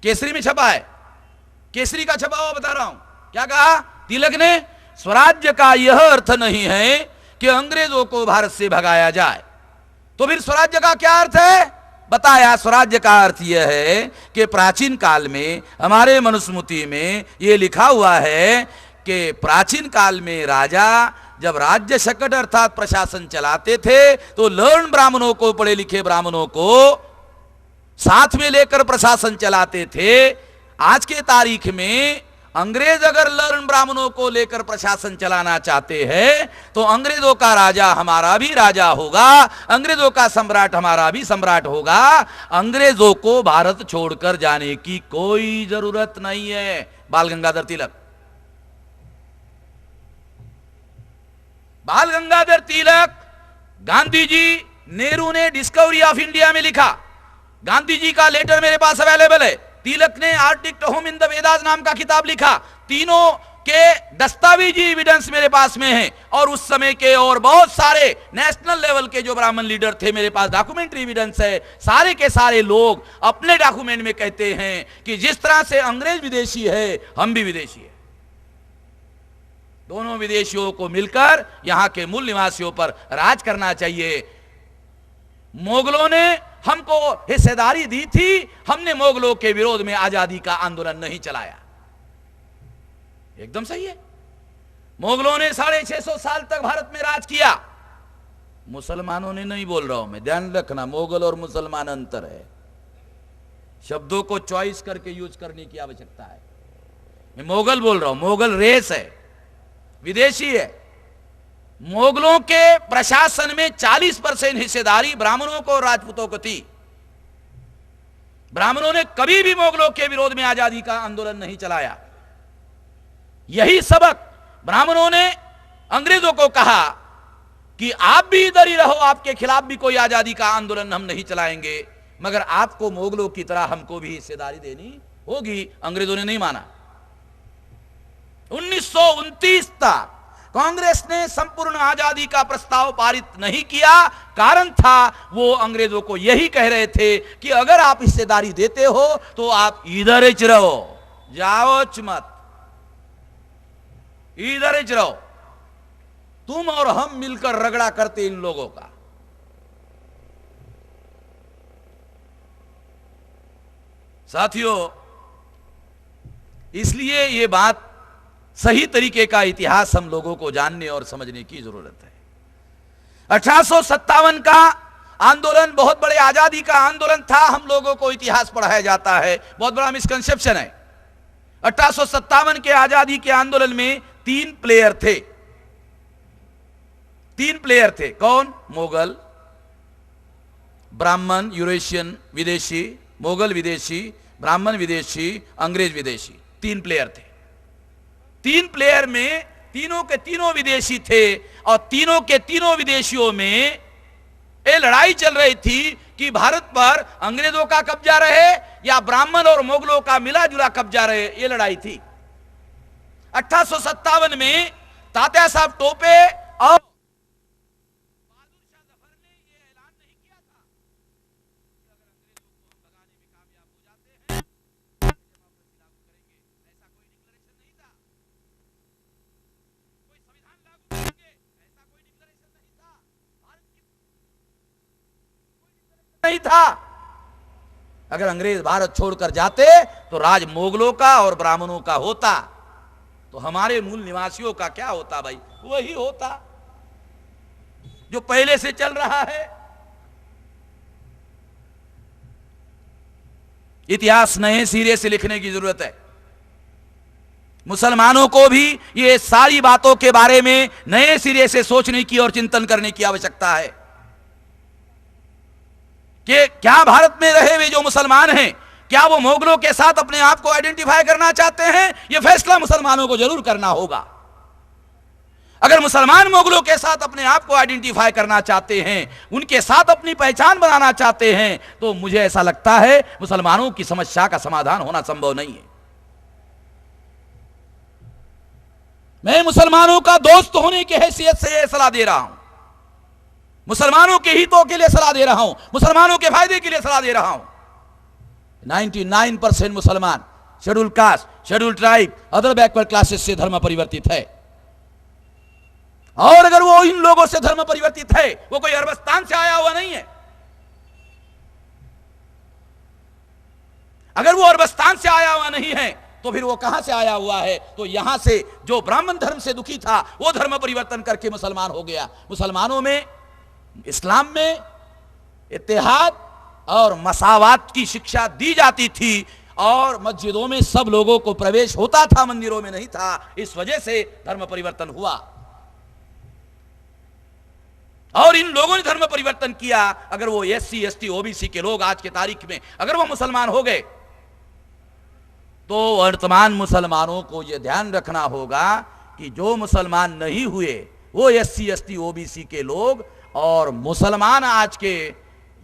केसरी में छपा है, केसरी का छपा हुआ बता रहा हूं। क्या कहा तिलक ने? स्वराज्य का यह अर्थ नहीं है कि अंग्रेजों को भारत से भगाया जाए। तो फिर स्वराज्य का क्या अर्थ है? बताया स्वराज्य का अर्थ यह है कि प्राचीन काल में हमारे मनुस्मृति में यह लिखा हुआ है कि प्राचीन काल में राजा जब राज्य शकट अर्थात प्रशासन चलाते थे तो लर्न ब्राह्मणों को, पढ़े लिखे ब्राह्मणों को साथ में लेकर प्रशासन चलाते थे। आज के तारीख में अंग्रेज अगर लर्न ब्राह्मणों को लेकर प्रशासन चलाना चाहते हैं तो अंग्रेजों का राजा हमारा भी राजा होगा, अंग्रेजों का सम्राट हमारा भी सम्राट होगा। अंग्रेजों को भारत छोड़कर जाने की कोई जरूरत नहीं है। बाल गंगाधर तिलक, बाल गंगाधर तिलक, गांधी जी, नेहरू ने डिस्कवरी ऑफ इंडिया में लिखा। गांधी जी का लेटर मेरे पास अवेलेबल है। तिलक ने Arctic home in the Vedas नाम का किताब लिखा। तीनों के दस्तावेजी एविडेंस मेरे पास में है। और उस समय के और बहुत सारे नेशनल लेवल के जो ब्राह्मण लीडर थे मेरे पास डॉक्यूमेंट्री एविडेंस है। सारे के सारे लोग अपने डॉक्यूमेंट में कहते हैं कि जिस तरह से अंग्रेज विदेशी है, हम भी विदेशी है। दोनों विदेशियों को मिलकर यहां के मूल निवासियों पर राज करना चाहिए। मुगलों ने हमको हिस्सेदारी दी थी, हमने मुगलों के विरोध में आजादी का आंदोलन नहीं चलाया। एकदम सही है। मुगलों ने 650 साल तक भारत में राज किया। मुसलमानों ने नहीं बोल रहा हूं मैं, ध्यान रखना, मुगल और मुसलमान अंतर है। शब्दों को चॉइस करके यूज करने की आवश्यकता है। मैं मुगल बोल रहा हूं, मुगल रेस है, विदेशी है। मुगलों के प्रशासन में 40% हिस्सेदारी ब्राह्मणों को और राजपूतों को थी। ब्राह्मणों ने कभी भी मुगलों के विरोध में आजादी का आंदोलन नहीं चलाया। यही सबक ब्राह्मणों ने अंग्रेजों को कहा कि आप भी इधर ही रहो, आपके खिलाफ भी कोई आजादी का आंदोलन हम नहीं चलाएंगे, मगर आपको मुगलों की तरह हमको भी हिस्सेदारी देनी होगी। अंग्रेजों ने नहीं माना। 1929 तक कांग्रेस ने संपूर्ण आजादी का प्रस्ताव पारित नहीं किया। कारण था वो अंग्रेजों को यही कह रहे थे कि अगर आप हिस्सेदारी देते हो तो आप इधर ही रहो, जाओ मत, इधर ही रहो। तुम और हम मिलकर रगड़ा करते इन लोगों का। साथियों, इसलिए ये बात सही तरीके का इतिहास हम लोगों को जानने और समझने की जरूरत है। 1857 का आंदोलन बहुत बड़े आजादी का आंदोलन था। हम लोगों को इतिहास पढ़ाया जाता है, बहुत बड़ा मिसकंसेप्शन है। 1857 के आजादी के आंदोलन में 3 प्लेयर थे। 3 प्लेयर थे। कौन? मुगल, ब्राह्मण, यूरेशियन विदेशी, मुगल विदेशी, ब्राह्मण विदेशी, अंग्रेज विदेशी। 3 प्लेयर थे। 3 प्लेयर में तीनों के तीनों विदेशी थे और तीनों के तीनों विदेशियों में ये लड़ाई चल रही थी कि भारत पर अंग्रेजों का कब्जा रहे या ब्राह्मण और मुगलों का मिला जुला कब्जा रहे। ये लड़ाई थी। 1857 में तात्या साहब टोपे और बहादुर शाह जफर ने यह ऐलान नहीं किया था कि अगर अंग्रेजों को हम भगाने में कामयाब हो जाते हैं डेमोक्रेसी लागू करेंगे। ऐसा कोई डिक्लेरेशन नहीं था। कोई संविधान लागू करेंगे, ऐसा कोई डिक्लेरेशन नहीं था। भारत की कोई डिक्लेरेशन नहीं था। अगर अंग्रेज भारत छोड़कर जाते तो राज मुगलों का और ब्राह्मणों का होता। तो हमारे मूल निवासियों का क्या होता भाई? वही होता जो पहले से चल रहा है। इतिहास नए सिरे से लिखने की जरूरत है। मुसलमानों को भी ये सारी बातों के बारे में नए सिरे से सोचने की और चिंतन करने की आवश्यकता है कि क्या भारत में रहे हुए जो मुसलमान हैं, क्या वो मुगलों के साथ अपने आप को आइडेंटिफाई करना चाहते हैं? यह फैसला मुसलमानों को जरूर करना होगा। अगर मुसलमान मुगलों के साथ अपने आप को आइडेंटिफाई करना चाहते हैं, उनके साथ अपनी पहचान बनाना चाहते हैं, तो मुझे ऐसा लगता है मुसलमानों की समस्या का समाधान होना संभव नहीं है। मैं मुसलमानों का दोस्त होने की हैसियत से यह सलाह दे रहा हूं, मुसलमानों के हितों के लिए सलाह दे रहा हूं, मुसलमानों के फायदे के लिए सलाह दे रहा हूं। 99% मुसलमान schedule caste, schedule tribe, other backward classes से धर्म परिवर्तित है। और अगर वो इन लोगों से धर्म परिवर्तित है, वो कोई अरबस्तान से आया हुआ नहीं है। अगर वो अरबस्तान से आया हुआ नहीं है तो फिर वो कहां से आया हुआ है? तो यहां से जो ब्राह्मण धर्म से दुखी था वो धर्म परिवर्तन करके मुसलमान हो गया। मुसलमानों में, इस्लाम में इत्तेहाद और मसावात की शिक्षा दी जाती थी और मस्जिदों में सब लोगों को प्रवेश होता था, मंदिरों में नहीं था। इस वजह से धर्म परिवर्तन हुआ और इन लोगों ने धर्म परिवर्तन किया। अगर वो एससी, एसटी, ओबीसी के लोग आज के तारीख में अगर वो मुसलमान हो गए तो वर्तमान मुसलमानों को यह ध्यान रखना होगा कि जो मुसलमान नहीं हुए वो एससी, एसटी, ओबीसी के लोग और मुसलमान आज के,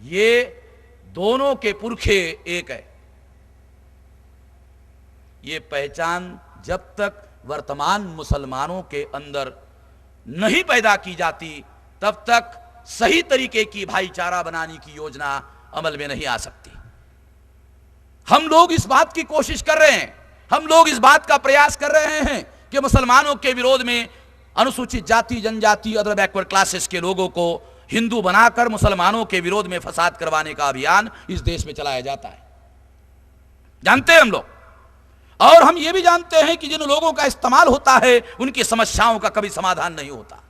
ये दोनों के पुरखे एक है। ये पहचान जब तक वर्तमान मुसलमानों के अंदर नहीं पैदा की जाती तब तक सही तरीके की भाईचारा बनाने की योजना अमल में नहीं आ सकती। हम लोग इस बात की कोशिश कर रहे हैं, हम लोग इस बात का प्रयास कर रहे हैं कि मुसलमानों के विरोध में अनुसूचित जाति, जनजाति, अदर बैकवर्ड क्लासेस के लोगों को हिंदू बनाकर मुसलमानों के विरोध में फसाद करवाने का अभियान इस देश में चलाया जाता है। जानते हैं हम लोग, और हम ये भी जानते हैं कि जिन लोगों का इस्तेमाल होता है उनकी समस्याओं का कभी समाधान नहीं होता।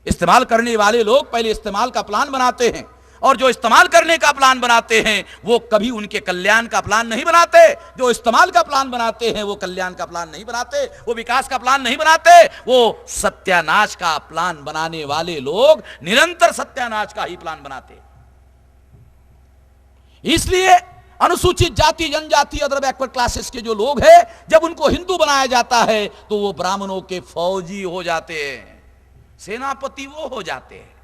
इस्तेमाल करने वाले लोग पहले इस्तेमाल का प्लान बनाते हैं और जो इस्तेमाल करने का प्लान बनाते हैं वो कभी उनके कल्याण का प्लान नहीं बनाते। जो इस्तेमाल का प्लान बनाते हैं वो कल्याण का प्लान नहीं बनाते, वो विकास का प्लान नहीं बनाते। वो सत्यानाश का प्लान बनाने वाले लोग निरंतर सत्यानाश का ही प्लान बनाते। इसलिए अनुसूचित जाति, जनजाति, अदर बैकवर्ड क्लासेस के जो लोग हैं, जब उनको हिंदू बनाया जाता है तो वो ब्राह्मणों के फौजी हो जाते हैं, सेनापति वो हो जाते हैं।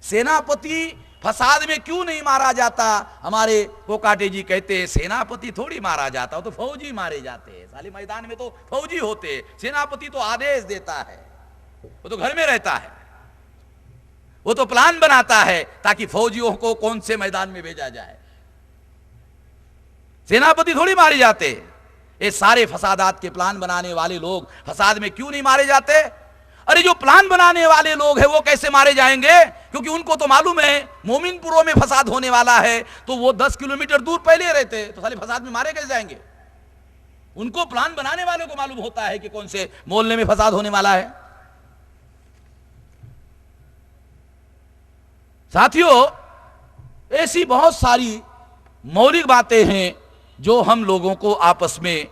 सेनापति फसाद में क्यों नहीं मारा जाता? हमारे कोकाटे जी कहते हैं सेनापति थोड़ी मारा जाता, वो तो फौजी मारे जाते हैं। साले मैदान में तो फौजी होते हैं, सेनापति तो आदेश देता है, वो तो घर में रहता है, वो तो प्लान बनाता है ताकि फौजियों को कौन से मैदान में भेजा जाए। सेनापति थोड़ी मारे जाते। ये सारे फसादात के प्लान बनाने वाले लोग फसाद में क्यों नहीं मारे जाते? अरे जो प्लान बनाने वाले लोग हैं वो कैसे मारे जाएंगे? क्योंकि उनको तो मालूम है मोमिनपुरों में फसाद होने वाला है, तो वो 10 किलोमीटर दूर पहले रहते, तो साले फसाद में मारे कैसे जाएंगे? उनको प्लान बनाने वालों को मालूम होता है कि कौन से मोहल्ले में फसाद होने वाला है। साथियों, ऐसी बहुत सारी मौलिक बातें हैं जो हम लोगों को आपस में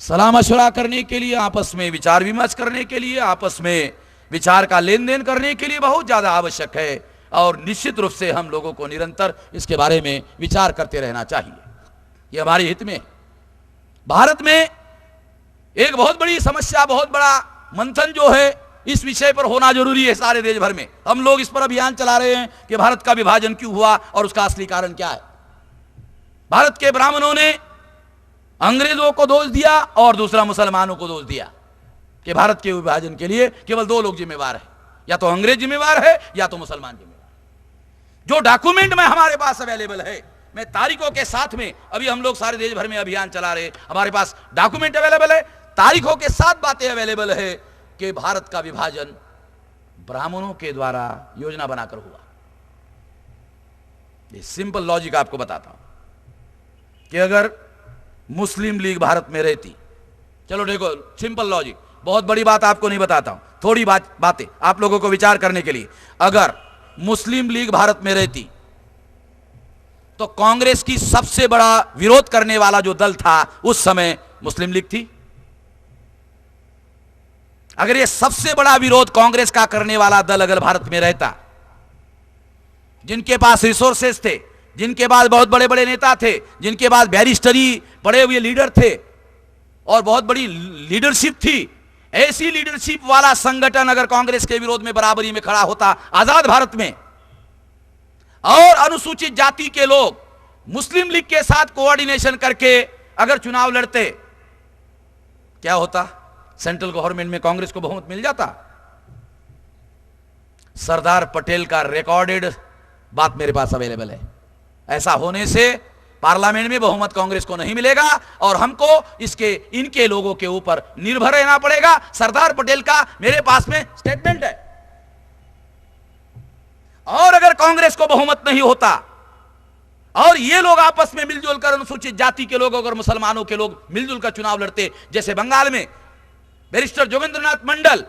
सलाह मशवरा करने के लिए, आपस में विचार विमर्श करने के लिए, आपस में विचार का लेन देन करने के लिए बहुत ज़्यादा आवश्यक है। और निश्चित रूप से हम लोगों को निरंतर इसके बारे में विचार करते रहना चाहिए। ये हमारे हित में। भारत में एक बहुत बड़ी समस्या, बहुत बड़ा मंथन जो है इस विषय पर होना जरूरी है सारे देश भर में। हम लोग इस पर अभियान चला रहे हैं कि भारत का विभाजन क्यों हुआ और उसका असली कारण क्या है। भारत के ब्राह्मणों ने अंग्रेजों को दोष दिया और दूसरा मुसलमानों को दोष दिया कि भारत के विभाजन के लिए केवल 2 लोग जिम्मेवार हैं, या तो अंग्रेज जिम्मेवार है या तो मुसलमान जिम्मेवार। जो डॉक्यूमेंट में हमारे पास अवेलेबल है, मैं तारीखों के साथ में, अभी हम लोग सारे देश भर में अभियान चला रहे, हमारे पास डॉक्यूमेंट अवेलेबल है, तारीखों के साथ बातें अवेलेबल है कि भारत का विभाजन ब्राह्मणों के द्वारा योजना बनाकर हुआ। ये सिंपल लॉजिक आपको बताता हूं कि अगर मुस्लिम लीग भारत में रहती चलो देखो, सिंपल लॉजिक, बहुत बड़ी बात आपको नहीं बताता हूं, थोड़ी बातें आप लोगों को विचार करने के लिए। अगर मुस्लिम लीग भारत में रहती तो कांग्रेस की सबसे बड़ा विरोध करने वाला जो दल था उस समय मुस्लिम लीग थी। अगर ये सबसे बड़ा विरोध कांग्रेस का करने वाला दल अगर भारत में रहता, जिनके पास रिसोर्सेस थे, जिनके पास बहुत बड़े बड़े नेता थे, जिनके पास बैरिस्टरी पढ़े हुए लीडर थे और बहुत बड़ी लीडरशिप थी, ऐसी लीडरशिप वाला संगठन अगर कांग्रेस के विरोध में बराबरी में खड़ा होता आजाद भारत में, और अनुसूचित जाति के लोग मुस्लिम लीग के साथ कोऑर्डिनेशन करके अगर चुनाव लड़ते, क्या होता? सेंट्रल गवर्नमेंट में कांग्रेस को बहुमत मिल जाता। सरदार पटेल का रिकॉर्डेड बात मेरे पास अवेलेबल है। ऐसा होने से पार्लियामेंट में बहुमत कांग्रेस को नहीं मिलेगा और हमको इनके लोगों के ऊपर निर्भर रहना पड़ेगा। सरदार पटेल का मेरे पास में स्टेटमेंट है। और अगर कांग्रेस को बहुमत नहीं होता और ये लोग आपस में मिलजुल कर, अनुसूचित जाति के लोग और मुसलमानों के लोग मिलजुल कर चुनाव लड़ते, जैसे बंगाल में बैरिस्टर जोगेंद्रनाथ मंडल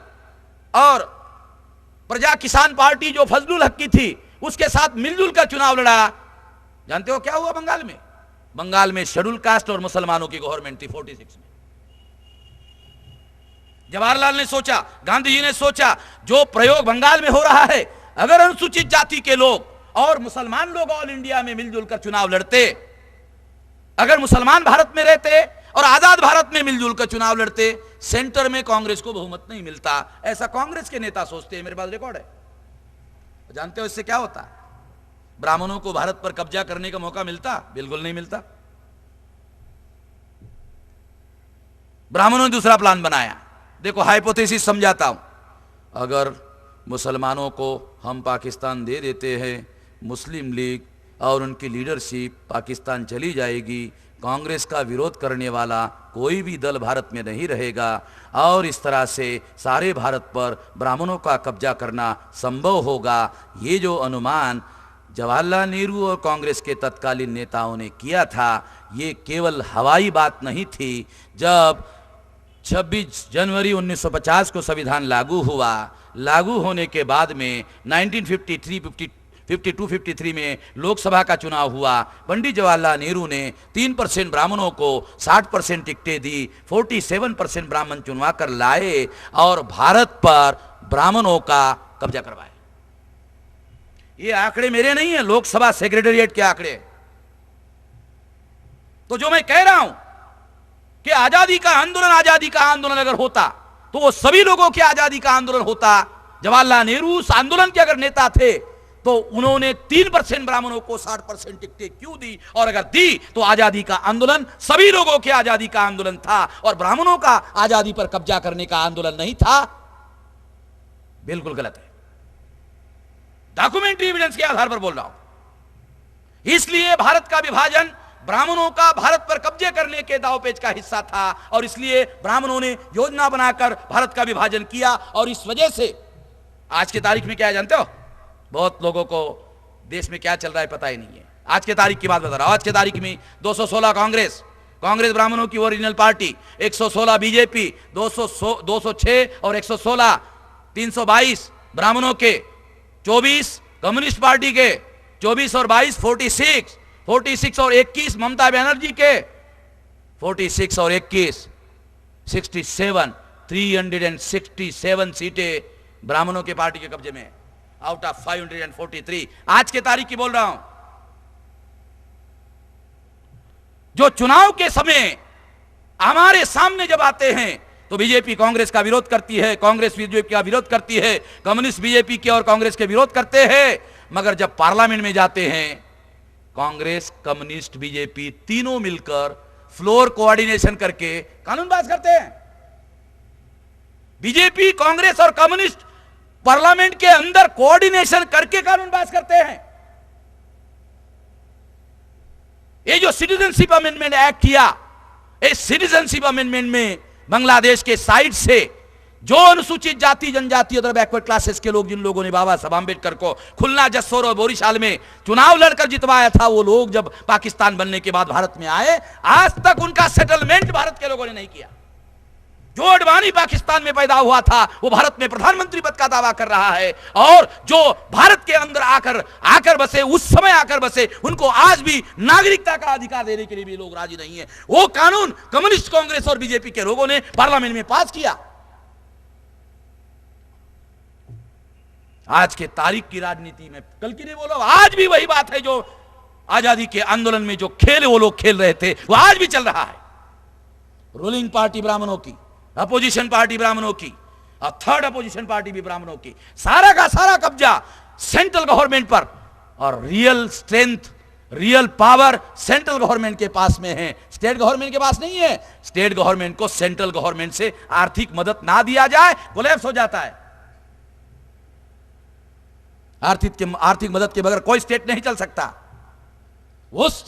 और प्रजा किसान पार्टी जो फजलुल हक की थी उसके साथ मिलजुल कर चुनाव लड़ा, जानते हो क्या हुआ बंगाल में? बंगाल में शेड्यूल कास्ट और मुसलमानों की गवर्नमेंट थी 46 में। जवाहरलाल ने सोचा, गांधी जी ने सोचा, जो प्रयोग बंगाल में हो रहा है, अगर अनुसूचित जाति के लोग और मुसलमान लोग ऑल इंडिया में मिलजुल कर चुनाव लड़ते, अगर मुसलमान भारत में रहते और आजाद भारत में मिलजुल कर चुनाव लड़ते, सेंटर में कांग्रेस को बहुमत नहीं मिलता। ऐसा कांग्रेस के नेता सोचते हैं, मेरे पास रिकॉर्ड है। जानते हो इससे क्या होता? ब्राह्मणों को भारत पर कब्जा करने का मौका मिलता? बिल्कुल नहीं मिलता। ब्राह्मणों ने दूसरा प्लान बनाया। देखो, हाइपोथेसिस समझाता हूं। अगर मुसलमानों को हम पाकिस्तान दे देते हैं, मुस्लिम लीग और उनकी लीडरशिप पाकिस्तान चली जाएगी, कांग्रेस का विरोध करने वाला कोई भी दल भारत में नहीं रहेगा और इस तरह से सारे भारत पर ब्राह्मणों का कब्जा करना संभव होगा। ये जो अनुमान जवाहरलाल नेहरू और कांग्रेस के तत्कालीन नेताओं ने किया था, ये केवल हवाई बात नहीं थी। जब 26 जनवरी 1950 को संविधान लागू हुआ, लागू होने के बाद में 1952-53 में लोकसभा का चुनाव हुआ, पंडित जवाहरलाल नेहरू ने 3% ब्राह्मणों को 60% टिकटें दी, 47% ब्राह्मण चुनवा कर लाए और भारत पर ब्राह्मणों का कब्जा करवाया। ये आंकड़े मेरे नहीं है, लोकसभा सेक्रेटेरिएट के आंकड़े। तो जो मैं कह रहा हूं कि आजादी का आंदोलन अगर होता तो वो सभी लोगों के आजादी का आंदोलन होता। जवाहरलाल नेहरू उस आंदोलन के अगर नेता थे तो उन्होंने 3% ब्राह्मणों को 60% टिकटें क्यों दी? और अगर दी तो आजादी का आंदोलन सभी लोगों के आजादी का आंदोलन था और ब्राह्मणों का आजादी पर कब्जा करने का आंदोलन नहीं था। बिल्कुल गलत है। डॉक्यूमेंट्री एविडेंस के आधार पर बोल रहा हूं। इसलिए भारत का विभाजन ब्राह्मणों का भारत पर कब्जे करने के दांवपेच का हिस्सा था और इसलिए ब्राह्मणों ने योजना बनाकर भारत का विभाजन किया। और इस वजह से आज की तारीख में क्या है जानते हो? बहुत लोगों को देश में क्या चल रहा है पता ही नहीं है। आज के तारीख की बात बता रहा हूं। आज के तारीख में 216 कांग्रेस ब्राह्मणों की ओरिजिनल पार्टी, 116 बीजेपी, 206 और 116 322 ब्राह्मणों के, 24 कम्युनिस्ट पार्टी के, 24 और 22 46 और 21 ममता बनर्जी के, 46 और 21 67 367 सीटें ब्राह्मणों के पार्टी के कब्जे में, आउट ऑफ 543। आज के तारीख की बोल रहा हूं। जो चुनाव के समय हमारे सामने जब आते हैं तो बीजेपी कांग्रेस का विरोध करती है, कांग्रेस बीजेपी का विरोध करती है, कम्युनिस्ट बीजेपी के और कांग्रेस के विरोध करते हैं। मगर जब पार्लियामेंट में जाते हैं, कांग्रेस, कम्युनिस्ट, बीजेपी तीनों मिलकर फ्लोर कोऑर्डिनेशन करके कानून पास करते हैं। बीजेपी, कांग्रेस और कम्युनिस्ट पार्लियामेंट के अंदर कोऑर्डिनेशन करके कानून पास करते हैं। ये जो सिटीजनशिप अमेंडमेंट एक्ट किया, इस सिटीजनशिप अमेंडमेंट में बांग्लादेश के साइड से जो अनुसूचित जाति, जनजाति, अदर बैकवर्ड क्लासेस के लोग, जिन लोगों ने बाबा साहब आंबेडकर को खुलना, जसोर और बोरीशाल में चुनाव लड़कर जितवाया था, वो लोग जब पाकिस्तान बनने के बाद भारत में आए, आज तक उनका सेटलमेंट भारत के लोगों ने नहीं किया। जो अडवाणी पाकिस्तान में पैदा हुआ था वो भारत में प्रधानमंत्री पद का दावा कर रहा है, और जो भारत के अंदर आकर बसे, उस समय आकर बसे, उनको आज भी नागरिकता का अधिकार देने के लिए भी लोग राजी नहीं है। वो कानून कम्युनिस्ट कांग्रेस और बीजेपी के लोगों ने पार्लियामेंट में पास किया। आज के तारीख की राजनीति में कल की नहीं बोलो, आज भी वही बात है जो आजादी के आंदोलन में जो खेल वो लोग खेल रहे थे वो आज भी चल रहा है। रूलिंग पार्टी ब्राह्मणों की, अपोजिशन पार्टी ब्राह्मणों की, और थर्ड अपोजिशन पार्टी भी ब्राह्मणों की, सारा का सारा कब्जा सेंट्रल गवर्नमेंट पर, और real strength, real power central government के पास में है, स्टेट गवर्नमेंट के पास नहीं है। स्टेट गवर्नमेंट को सेंट्रल गवर्नमेंट से आर्थिक मदद ना दिया जाए कोलैप्स हो जाता है। आर्थिक मदद के बगैर कोई स्टेट नहीं चल सकता। उस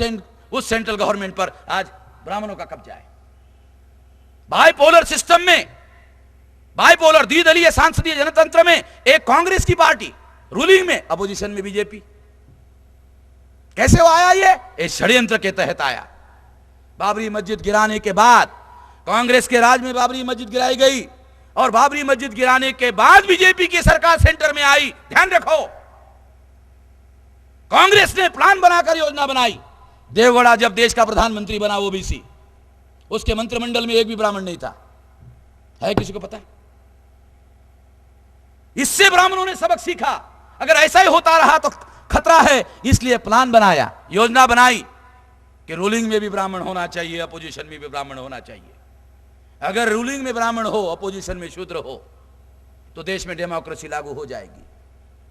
सेंट्रल गवर्नमेंट पर आज ब्राह्मणों का कब्जा है। बाइपोलर सिस्टम में, बाइपोलर द्विदलीय सांसदीय जनतंत्र में एक कांग्रेस की पार्टी रूलिंग में, अपोजिशन में बीजेपी। कैसे वो आया? ये षड्यंत्र के तहत आया। बाबरी मस्जिद गिराने के बाद कांग्रेस के राज में बाबरी मस्जिद गिराई गई, और बाबरी मस्जिद गिराने के बाद बीजेपी की सरकार सेंटर में आई। ध्यान रखो, कांग्रेस ने प्लान बनाकर योजना बनाई। देवगौड़ा जब देश का प्रधानमंत्री बना ओबीसी, उसके मंत्रिमंडल में एक भी ब्राह्मण नहीं था। है किसी को पता? इससे ब्राह्मणों ने सबक सीखा, अगर ऐसा ही होता रहा तो खतरा है, इसलिए प्लान बनाया, योजना बनाई कि रूलिंग में भी ब्राह्मण होना चाहिए, अपोजिशन में भी ब्राह्मण होना चाहिए। अगर रूलिंग में ब्राह्मण हो, अपोजिशन में शूद्र हो, तो देश में डेमोक्रेसी लागू हो जाएगी।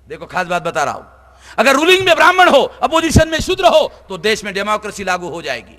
देखो, खास बात बता रहा हूं, अगर रूलिंग में ब्राह्मण हो, अपोजिशन में शूद्र हो, तो देश में डेमोक्रेसी लागू हो जाएगी।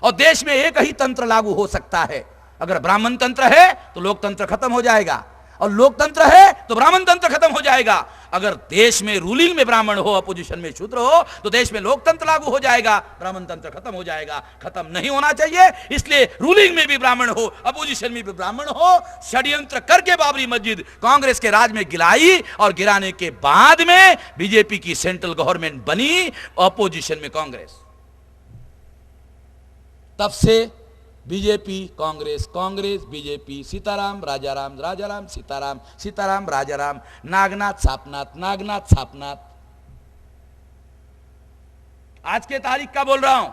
और देश में एक ही तंत्र लागू हो सकता है, अगर ब्राह्मण तंत्र है तो लोकतंत्र खत्म हो जाएगा, और लोकतंत्र है तो ब्राह्मण तंत्र खत्म हो जाएगा। अगर देश में रूलिंग में ब्राह्मण हो, अपोजिशन में शूद्र हो, तो देश में लोकतंत्र लागू हो जाएगा, ब्राह्मण तंत्र खत्म हो जाएगा। खत्म नहीं होना चाहिए, इसलिए रूलिंग में भी ब्राह्मण हो, अपोजिशन में भी ब्राह्मण हो। षड्यंत्र करके बाबरी मस्जिद कांग्रेस के राज में गिराई, और गिराने के बाद में बीजेपी की सेंट्रल गवर्नमेंट बनी, अपोजिशन में कांग्रेस। तब से बीजेपी कांग्रेस, कांग्रेस बीजेपी, सीताराम राजाराम, राजाराम सीताराम, सीताराम राजाराम, नागनाथ सापनाथ, नागनाथ सापनाथ। आज के तारीख का बोल रहा हूं,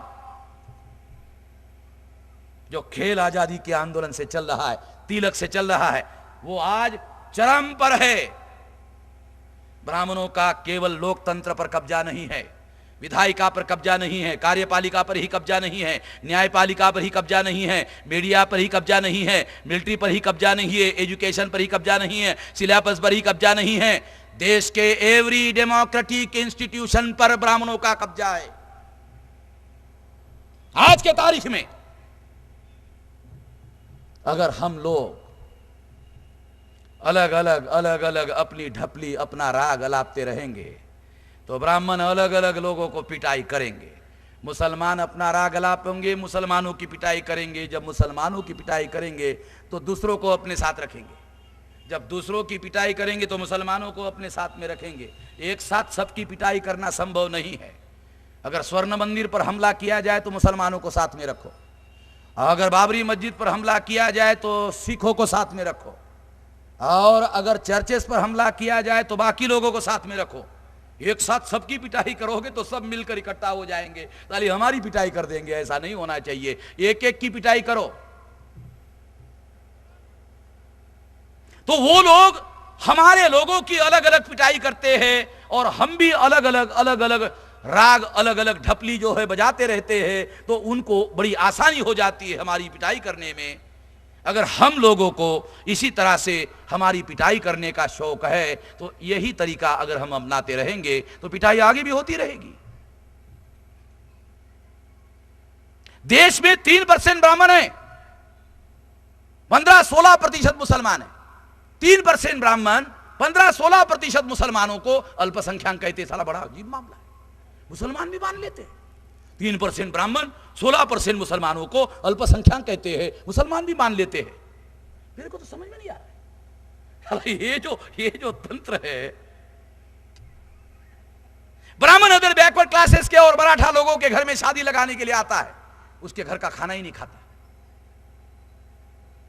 जो खेल आजादी के आंदोलन से चल रहा है, तिलक से चल रहा है, वो आज चरम पर है। ब्राह्मणों का केवल लोकतंत्र पर कब्जा नहीं है, विधायिका पर कब्जा नहीं है, कार्यपालिका पर ही कब्जा नहीं है, न्यायपालिका पर ही कब्जा नहीं है, मीडिया पर ही कब्जा नहीं है, मिलिट्री पर ही कब्जा नहीं है, एजुकेशन पर ही कब्जा नहीं है, सिलेबस पर ही कब्जा नहीं है, देश के एवरी डेमोक्रेटिक इंस्टीट्यूशन पर ब्राह्मणों का कब्जा है। आज के तारीख में अगर हम लोग अलग अलग अपनी ढपली, अपना राग अलापते रहेंगे, तो ब्राह्मण अलग अलग लोगों को पिटाई करेंगे। मुसलमान अपना राग अलापेंगे, मुसलमानों की पिटाई करेंगे। जब मुसलमानों की पिटाई करेंगे तो दूसरों को अपने साथ रखेंगे। जब दूसरों की पिटाई करेंगे तो मुसलमानों को अपने साथ में रखेंगे। एक साथ सबकी पिटाई करना संभव नहीं है। अगर स्वर्ण मंदिर पर हमला किया जाए तो मुसलमानों को साथ में रखो, अगर बाबरी मस्जिद पर हमला किया जाए तो सिखों को साथ में रखो, और अगर चर्चेस पर हमला किया जाए तो बाकी लोगों को साथ में रखो। एक साथ सबकी पिटाई करोगे तो सब मिलकर इकट्ठा हो जाएंगे, ताली हमारी पिटाई कर देंगे। ऐसा नहीं होना चाहिए, एक एक की पिटाई करो। तो वो लोग हमारे लोगों की अलग अलग पिटाई करते हैं, और हम भी अलग अलग राग, अलग अलग ढपली जो है बजाते रहते हैं, तो उनको बड़ी आसानी हो जाती है हमारी पिटाई करने में। अगर हम लोगों को इसी तरह से हमारी पिटाई करने का शौक है, तो यही तरीका अगर हम अपनाते रहेंगे तो पिटाई आगे भी होती रहेगी। देश में 3% ब्राह्मण है, 15-16% मुसलमान है। 3% ब्राह्मण, 15-16% मुसलमानों को अल्पसंख्यक कहते। साला बड़ा अजीब मामला है, मुसलमान भी मान लेते हैं। 3% ब्राह्मण, 16% मुसलमानों को अल्पसंख्यक कहते हैं, मुसलमान भी मान लेते हैं। मेरे को तो समझ में नहीं आ रहा है ये जो तंत्र है। ब्राह्मण अगर बैकवर्ड क्लासेस के और मराठा लोगों के घर में शादी लगाने के लिए आता है, उसके घर का खाना ही नहीं खाता,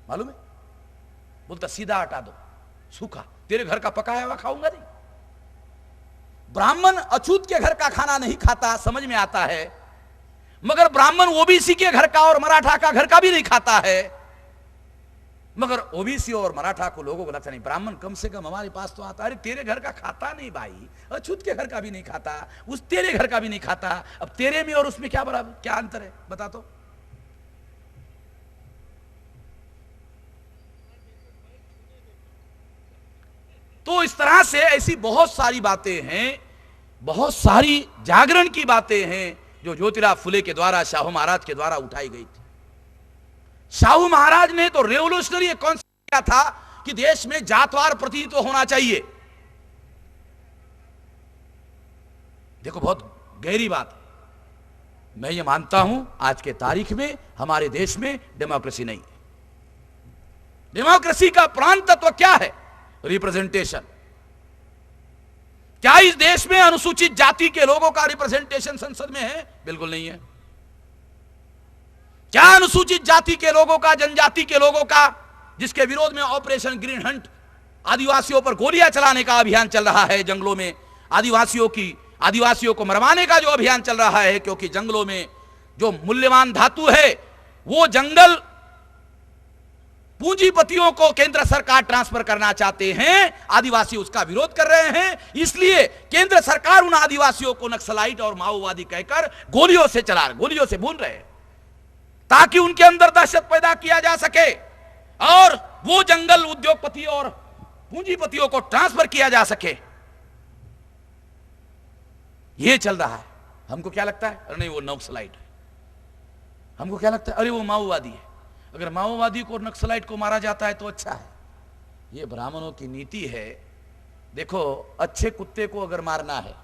मालूम है? बोलता सीधा हटा दो, सूखा, तेरे घर का पकाया हुआ खाऊंगा नहीं। ब्राह्मण अछूत के घर का खाना नहीं खाता, समझ में आता है, मगर ब्राह्मण ओबीसी के घर का और मराठा का घर का भी नहीं खाता है। मगर ओबीसी और मराठा को लोगों को लगता नहीं, ब्राह्मण कम से कम हमारे पास तो आता। अरे तेरे घर का खाता नहीं भाई, अछूत के घर का भी नहीं खाता, उस तेरे घर का भी नहीं खाता। अब तेरे में और उसमें क्या बराबर, क्या अंतर है बता तो इस तरह से ऐसी बहुत सारी बातें हैं, बहुत सारी जागरण की बातें हैं जो ज्योतिराव फुले के द्वारा, शाहू महाराज के द्वारा उठाई गई थी। शाहू महाराज ने तो रेवोल्यूशनरी कॉन्सेप्ट किया था कि देश में जातवार प्रतिनिधित्व होना चाहिए। देखो बहुत गहरी बात है। मैं ये मानता हूं आज के तारीख में हमारे देश में डेमोक्रेसी नहीं है। डेमोक्रेसी का प्राण तत्व क्या है? रिप्रेजेंटेशन। क्या इस देश में अनुसूचित जाति के लोगों का रिप्रेजेंटेशन संसद में है? बिल्कुल नहीं है। क्या अनुसूचित जाति के लोगों का, जनजाति के लोगों का, जिसके विरोध में ऑपरेशन ग्रीन हंट, आदिवासियों पर गोलियां चलाने का अभियान चल रहा है, जंगलों में आदिवासियों को मरवाने का जो अभियान चल रहा है, क्योंकि जंगलों में जो मूल्यवान धातु है वो जंगल पूंजीपतियों को केंद्र सरकार ट्रांसफर करना चाहते हैं, आदिवासी उसका विरोध कर रहे हैं। इसलिए केंद्र सरकार उन आदिवासियों को नक्सलाइट और माओवादी कहकर गोलियों से भून रहे हैं, ताकि उनके अंदर दहशत पैदा किया जा सके और वो जंगल उद्योगपति और पूंजीपतियों को ट्रांसफर किया जा सके। ये चल रहा है। हमको क्या लगता है? अरे नहीं वो नक्सलाइट है। हमको क्या लगता है? अरे वो माओवादी है। अगर माओवादी को, नक्सलाइट को मारा जाता है तो अच्छा है। ये ब्राह्मणों की नीति है। देखो, अच्छे कुत्ते को अगर मारना है,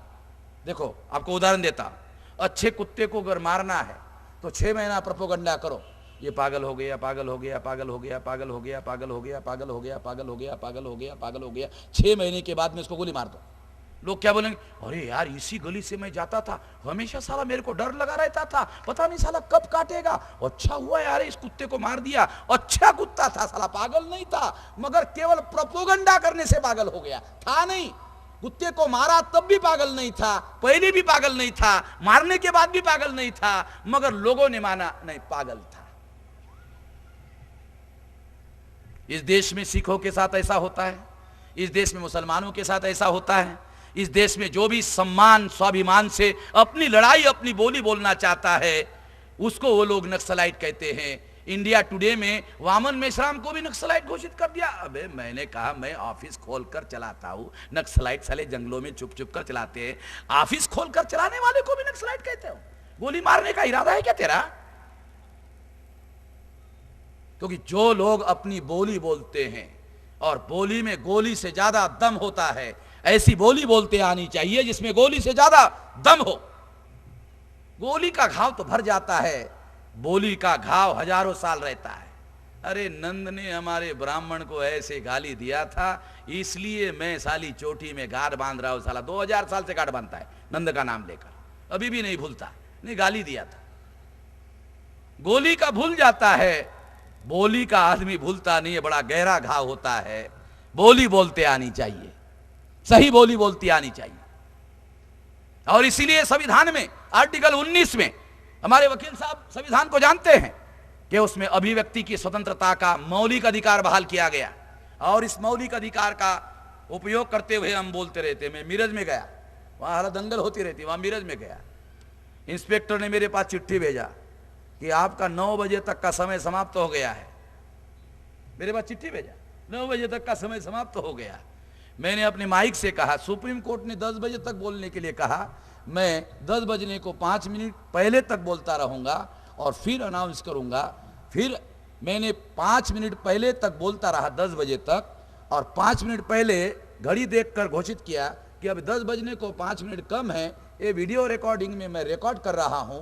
देखो आपको उदाहरण देता हूं, अच्छे कुत्ते को अगर मारना है तो 6 महीना प्रोपेगेंडा करो, ये पागल हो गया, पागल हो गया, पागल हो गया, पागल हो गया, पागल हो गया, पागल हो गया, पागल हो गया, पागल हो गया, पागल हो गया। 6 महीने के बाद में इसको गोली मार दो। लोग क्या बोलेंगे? अरे यार इसी गली से मैं जाता था, हमेशा साला मेरे को डर लगा रहता था, पता नहीं साला कब काटेगा। अच्छा हुआ यार इस कुत्ते को मार दिया, अच्छा कुत्ता था साला, पागल नहीं था, मगर केवल प्रोपेगेंडा करने से पागल हो गया था। नहीं, कुत्ते को मारा तब भी पागल नहीं था, पहले भी पागल नहीं था, मारने के बाद भी पागल नहीं था, मगर लोगों ने माना नहीं पागल था। इस देश में सिखों के साथ ऐसा होता है, इस देश में मुसलमानों के साथ ऐसा होता है। इस देश में जो भी सम्मान स्वाभिमान से अपनी लड़ाई, अपनी बोली बोलना चाहता है, उसको वो लोग नक्सलाइट कहते हैं। इंडिया टुडे में वामन मेश्राम को भी नक्सलाइट घोषित कर दिया। अबे मैंने कहा मैं ऑफिस खोलकर चलाता हूं, नक्सलाइट साले जंगलों में चुप चुप कर चलाते हैं, ऑफिस खोलकर चलाने वाले को भी नक्सलाइट कहते हो? गोली मारने का इरादा है क्या तेरा? क्योंकि जो लोग अपनी बोली बोलते हैं और बोली में गोली से ज्यादा दम होता है, ऐसी बोली बोलते आनी चाहिए जिसमें गोली से ज्यादा दम हो। गोली का घाव तो भर जाता है, बोली का घाव हजारों साल रहता है। अरे नंद ने हमारे ब्राह्मण को ऐसे गाली दिया था, इसलिए मैं साली चोटी में गाढ़ बांध रहा हूं। साला 2000 साल से गाढ़ बांधता है नंद का नाम लेकर, अभी भी नहीं भूलता। नहीं, गाली दिया था। गोली का भूल जाता है, बोली का आदमी भूलता नहीं है, बड़ा गहरा घाव होता है। बोली बोलते आनी चाहिए, सही बोली बोलती आनी चाहिए। और इसीलिए संविधान में आर्टिकल 19 में हमारे वकील साहब संविधान को जानते हैं कि उसमें अभिव्यक्ति की स्वतंत्रता का मौलिक अधिकार बहाल किया गया। और इस मौलिक अधिकार का उपयोग करते हुए हम बोलते रहते। मैं मीरज में गया, वहां हालत दंगल होती रहती, वहां मीरज में गया, इंस्पेक्टर ने मेरे पास चिट्ठी भेजा कि आपका 9 बजे तक का समय समाप्त हो गया है। मेरे पास चिट्ठी भेजा, 9 बजे तक का समय समाप्त हो गया। मैंने अपने माइक से कहा, सुप्रीम कोर्ट ने 10 बजे तक बोलने के लिए कहा, मैं 10 बजने को 5 मिनट पहले तक बोलता रहूंगा और फिर अनाउंस करूंगा। फिर मैंने 5 मिनट पहले तक बोलता रहा 10 बजे तक, और 5 मिनट पहले घड़ी देखकर घोषित किया कि अब 10 बजने को 5 मिनट कम है, ये वीडियो रिकॉर्डिंग में मैं रिकॉर्ड कर रहा हूं।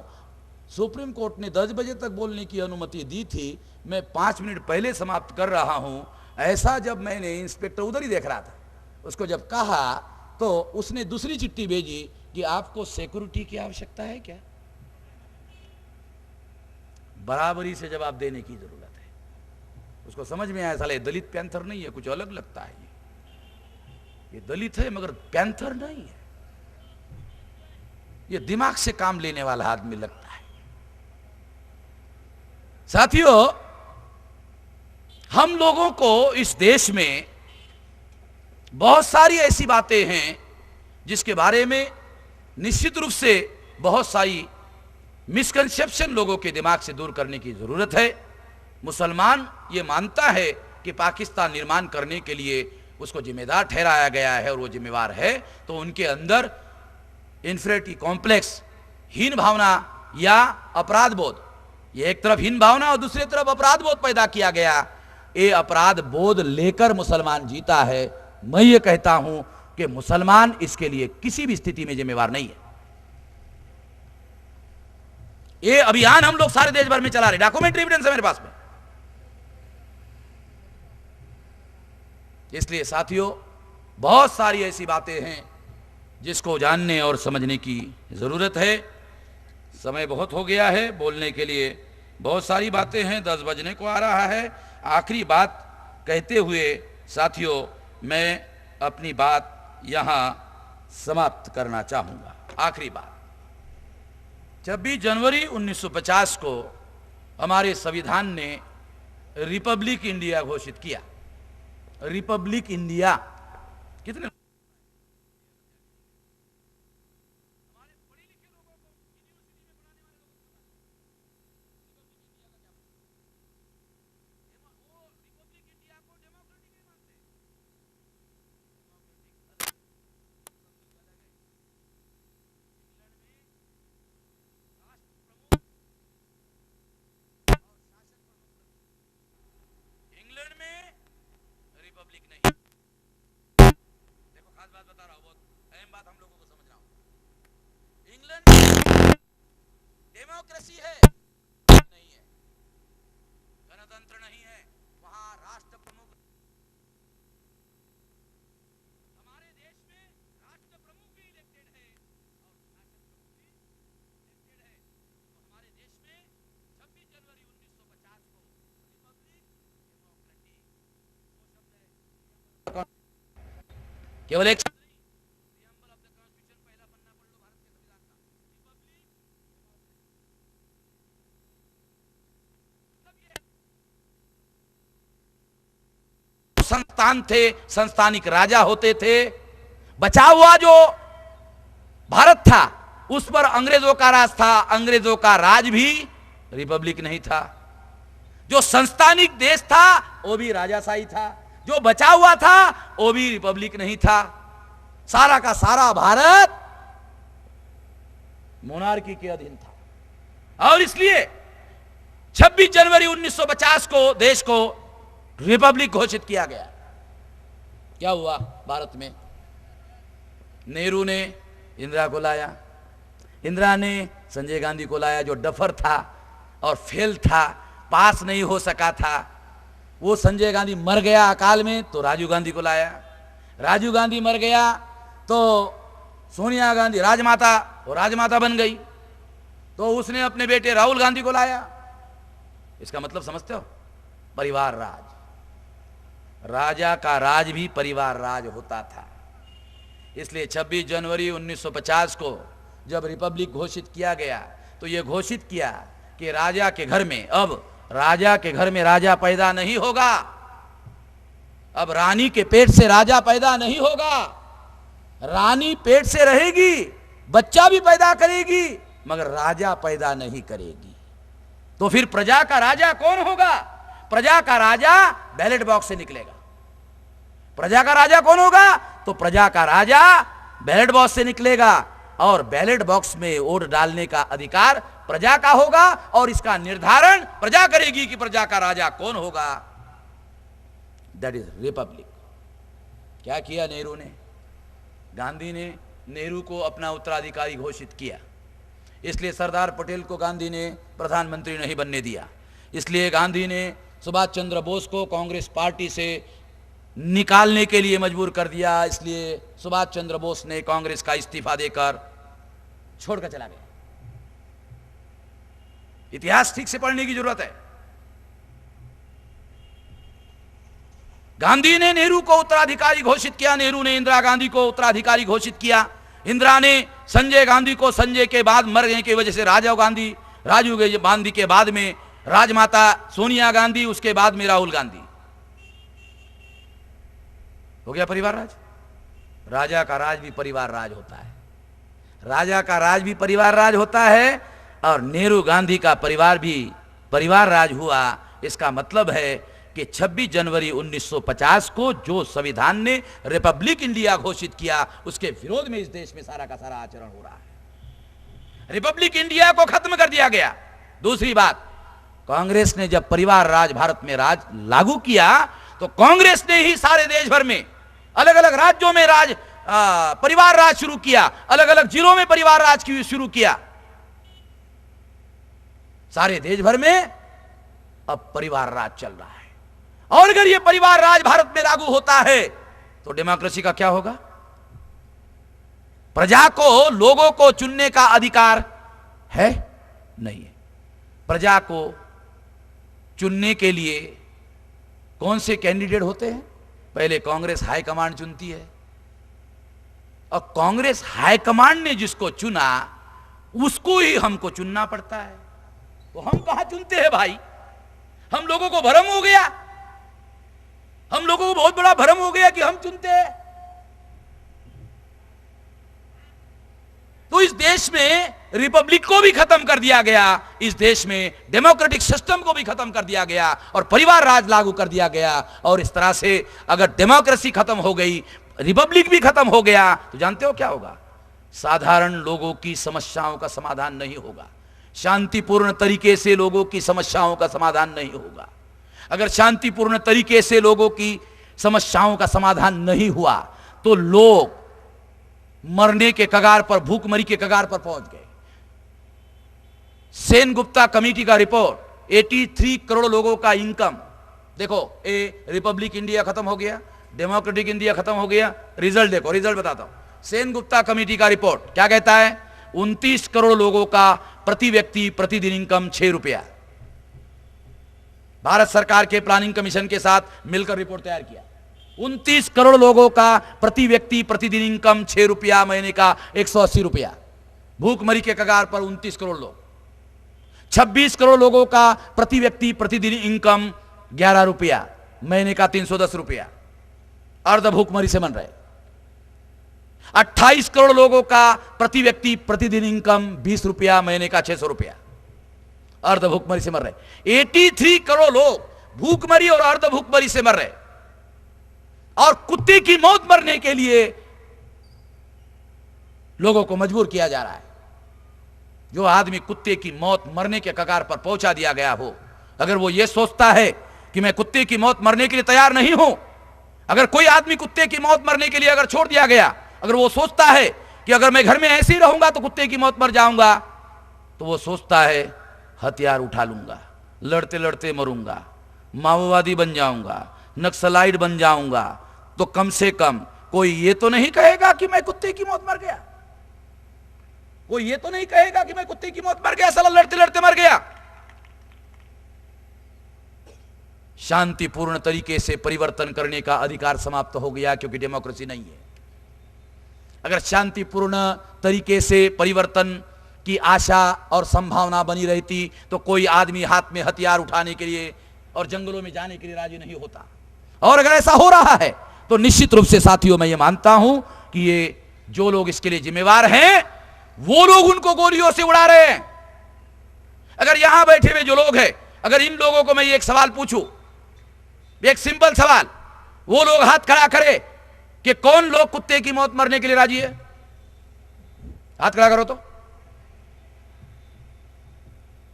सुप्रीम कोर्ट ने 10 बजे तक बोलने की अनुमति दी थी, मैं 5 मिनट पहले समाप्त कर रहा हूं। ऐसा जब मैंने, इंस्पेक्टर उधर ही देख रहा था, उसको जब कहा तो उसने दूसरी चिट्ठी भेजी कि आपको सिक्योरिटी की आवश्यकता है क्या? बराबरी से जवाब देने की जरूरत है। उसको समझ में आया साला ये दलित पैंथर नहीं है, कुछ अलग लगता है, ये दलित है मगर पैंथर नहीं है, ये दिमाग से काम लेने वाला आदमी लगता है। साथियों, हम लोगों को इस देश में बहुत सारी ऐसी बातें हैं जिसके बारे में निश्चित रूप से बहुत सारी मिसकंसेप्शन लोगों के दिमाग से दूर करने की जरूरत है। मुसलमान ये मानता है कि पाकिस्तान निर्माण करने के लिए उसको जिम्मेदार ठहराया गया है और वो जिम्मेवार है, तो उनके अंदर इन्फीरियरिटी कॉम्प्लेक्स, हीन भावना या अपराध बोध, ये एक तरफ हीन भावना और दूसरी तरफ अपराध बोध पैदा किया गया। ये अपराध बोध लेकर मुसलमान जीता है। मैं ये कहता हूं कि मुसलमान इसके लिए किसी भी स्थिति में जिम्मेवार नहीं है। ये अभियान हम लोग सारे देश भर में चला रहे, डॉक्यूमेंट्री एविडेंस है मेरे पास में। इसलिए साथियों, बहुत सारी ऐसी बातें हैं जिसको जानने और समझने की जरूरत है। समय बहुत हो गया है, बोलने के लिए बहुत सारी बातें हैं, 10 बजने को आ रहा है। आखिरी बात कहते हुए साथियों, मैं अपनी बात यहां समाप्त करना चाहूंगा। आखिरी बात, 26 जनवरी 1950 को हमारे संविधान ने रिपब्लिक इंडिया घोषित किया। रिपब्लिक इंडिया कितने रिपब्लिक नहीं। देखो खास बात बता रहा हूं, बहुत अहम बात हम लोगों को समझना होगा। इंग्लैंड में डेमोक्रेसी है नहीं है, गणतंत्र नहीं है, वहां राष्ट्र प्रमुख। हमारे देश में राष्ट्र प्रमुख भी इलेक्टेड है और शासन प्रमुख भी इलेक्टेड है। तो हमारे देश में 26 जनवरी 1950 को रिपब्लिक डेमोक्रेटिक केवल एक प्रियम्बल ऑफ द कॉन्स्टिट्यूशन, पहला पन्ना पढ़ लो भारत के संविधान का। रिपब्लिक संस्थान थे, संस्थानिक राजा होते थे। बचा हुआ जो भारत था उस पर अंग्रेजों का राज था, अंग्रेजों का राज भी रिपब्लिक नहीं था। जो संस्थानिक देश था वो भी राजाशाही था, जो बचा हुआ था वो भी रिपब्लिक नहीं था। सारा का सारा भारत मोनार्की के अधीन था और इसलिए 26 जनवरी 1950 को देश को रिपब्लिक घोषित किया गया। क्या हुआ भारत में? नेहरू ने इंदिरा को लाया, इंदिरा ने संजय गांधी को लाया जो डफर था और फेल था, पास नहीं हो सका था। वो संजय गांधी मर गया अकाल में तो राजीव गांधी को लाया, राजीव गांधी मर गया तो सोनिया गांधी राजमाता, वो राजमाता बन गई तो उसने अपने बेटे राहुल गांधी को लाया। इसका मतलब समझते हो? परिवार राज, राजा का राज भी परिवार राज होता था। इसलिए 26 जनवरी 1950 को जब रिपब्लिक घोषित किया गया तो यह घोषित किया कि राजा के घर में, अब राजा के घर में राजा पैदा नहीं होगा, अब रानी के पेट से राजा पैदा नहीं होगा। रानी पेट से रहेगी, बच्चा भी पैदा करेगी मगर राजा पैदा नहीं करेगी। तो फिर प्रजा का राजा कौन होगा? प्रजा का राजा बैलेट बॉक्स से निकलेगा। प्रजा का राजा कौन होगा? तो प्रजा का राजा बैलेट बॉक्स से निकलेगा और बैलेट बॉक्स में वोट डालने का अधिकार प्रजा का होगा और इसका निर्धारण प्रजा करेगी कि प्रजा का राजा कौन होगा। That is Republic. क्या किया नेहरू ने? गांधी ने नेहरू को अपना उत्तराधिकारी घोषित किया, इसलिए सरदार पटेल को गांधी ने प्रधानमंत्री नहीं बनने दिया। इसलिए गांधी ने सुभाष चंद्र बोस को कांग्रेस पार्टी से निकालने के लिए मजबूर कर दिया। इसलिए सुभाष चंद्र बोस ने कांग्रेस का इस्तीफा देकर छोड़कर चला गया। इतिहास ठीक से पढ़ने की जरूरत है। गांधी ने नेहरू को उत्तराधिकारी घोषित किया, नेहरू ने इंदिरा गांधी को उत्तराधिकारी घोषित किया, इंदिरा ने संजय गांधी को, संजय के बाद मरने की वजह से राजीव गांधी के बाद में राजमाता सोनिया गांधी, उसके बाद में राहुल गांधी। हो गया परिवार राज। राजा का राज भी परिवार राज होता है, राजा का राज भी परिवार राज होता है, और नेहरू गांधी का परिवार भी परिवार राज हुआ। इसका मतलब है कि 26 जनवरी 1950 को जो संविधान ने रिपब्लिक इंडिया घोषित किया, उसके विरोध में इस देश में सारा का सारा आचरण हो रहा है। रिपब्लिक इंडिया को खत्म कर दिया गया। दूसरी बात, कांग्रेस ने जब परिवार राज भारत में राज लागू किया, तो कांग्रेस ने ही सारे देश भर में अलग अलग राज्यों में परिवार राज शुरू किया, अलग अलग जिलों में परिवार राज शुरू किया। सारे देश भर में अब परिवार राज चल रहा है। और अगर यह परिवार राज भारत में लागू होता है तो डेमोक्रेसी का क्या होगा? प्रजा को, लोगों को चुनने का अधिकार है? नहीं है। प्रजा को चुनने के लिए कौन से कैंडिडेट होते हैं? पहले कांग्रेस हाईकमांड चुनती है, और कांग्रेस हाईकमांड ने जिसको चुना उसको ही हमको चुनना पड़ता है। तो हम कहां चुनते हैं भाई? हम लोगों को भ्रम हो गया, हम लोगों को बहुत बड़ा भ्रम हो गया कि हम चुनते हैं। तो इस देश में रिपब्लिक को भी खत्म कर दिया गया, इस देश में डेमोक्रेटिक सिस्टम को भी खत्म कर दिया गया, और परिवार राज लागू कर दिया गया। और इस तरह से अगर डेमोक्रेसी खत्म हो गई, रिपब्लिक भी खत्म हो गया, तो जानते हो क्या होगा? साधारण लोगों की समस्याओं का समाधान नहीं होगा, शांतिपूर्ण तरीके से लोगों की समस्याओं का समाधान नहीं होगा। अगर शांतिपूर्ण तरीके से लोगों की समस्याओं का समाधान नहीं हुआ तो लोग मरने के कगार पर, भूखमरी के कगार पर पहुंच गए। सेन गुप्ता कमेटी का रिपोर्ट, 83 करोड़ लोगों का इनकम। देखो, ये रिपब्लिक इंडिया खत्म हो गया, डेमोक्रेटिक इंडिया खत्म हो गया, रिजल्ट देखो, रिजल्ट बताता हूं। सेन गुप्ता कमेटी का रिपोर्ट क्या कहता है? 29 करोड़ लोगों का प्रति व्यक्ति प्रतिदिन इनकम 6 रुपया। भारत सरकार के प्लानिंग कमीशन के साथ मिलकर रिपोर्ट तैयार किया। 29 करोड़ लोगों का प्रति व्यक्ति प्रतिदिन इनकम 6 रुपया, महीने का 180 रुपया। भूखमरी के कगार पर 29 करोड़ लोग। 26 करोड़ लोगों का प्रति व्यक्ति प्रतिदिन इनकम 11 रुपया, महीने का 310 रुपया, अर्ध भूखमरी से मर रहे। 28 करोड़ लोगों का प्रति व्यक्ति प्रतिदिन इनकम 20 रुपया, महीने का 600 रुपया, अर्ध भूखमरी से मर रहे। 83 करोड़ लोग भूखमरी और अर्ध भूखमरी से मर रहे, और कुत्ते की मौत मरने के लिए लोगों को मजबूर किया जा रहा है। जो आदमी कुत्ते की मौत मरने के कगार पर पहुंचा दिया गया हो, अगर वो ये सोचता है कि मैं कुत्ते की मौत मरने के लिए तैयार नहीं हूं, अगर कोई आदमी कुत्ते की मौत मरने के लिए अगर छोड़ दिया गया, अगर वो सोचता है कि अगर मैं घर में ऐसे ही रहूंगा तो कुत्ते की मौत मर जाऊंगा, तो वो सोचता है हथियार उठा लूंगा, लड़ते लड़ते मरूंगा, माओवादी बन जाऊंगा, नक्सलाइट बन जाऊंगा, तो कम से कम कोई ये तो नहीं कहेगा कि मैं कुत्ते की मौत मर गया। कोई ये तो नहीं कहेगा कि मैं कुत्ते की मौत मर गया, साला लड़ते लड़ते मर गया। शांतिपूर्ण तरीके से परिवर्तन करने का अधिकार समाप्त हो गया, क्योंकि डेमोक्रेसी नहीं है। अगर शांतिपूर्ण तरीके से परिवर्तन की आशा और संभावना बनी रहती तो कोई आदमी हाथ में हथियार उठाने के लिए और जंगलों में जाने के लिए राजी नहीं होता। और अगर ऐसा हो रहा है तो निश्चित रूप से साथियों, मैं ये मानता हूं कि ये जो लोग इसके लिए जिम्मेवार हैं, वो लोग उनको गोलियों से उड़ा रहे हैं। अगर यहां बैठे हुए जो लोग हैं, अगर इन लोगों को मैं एक सवाल पूछूं, एक सिंपल सवाल, वो लोग हाथ खड़ा करे कि कौन लोग कुत्ते की मौत मरने के लिए राजी है? हाथ खड़ा करो तो।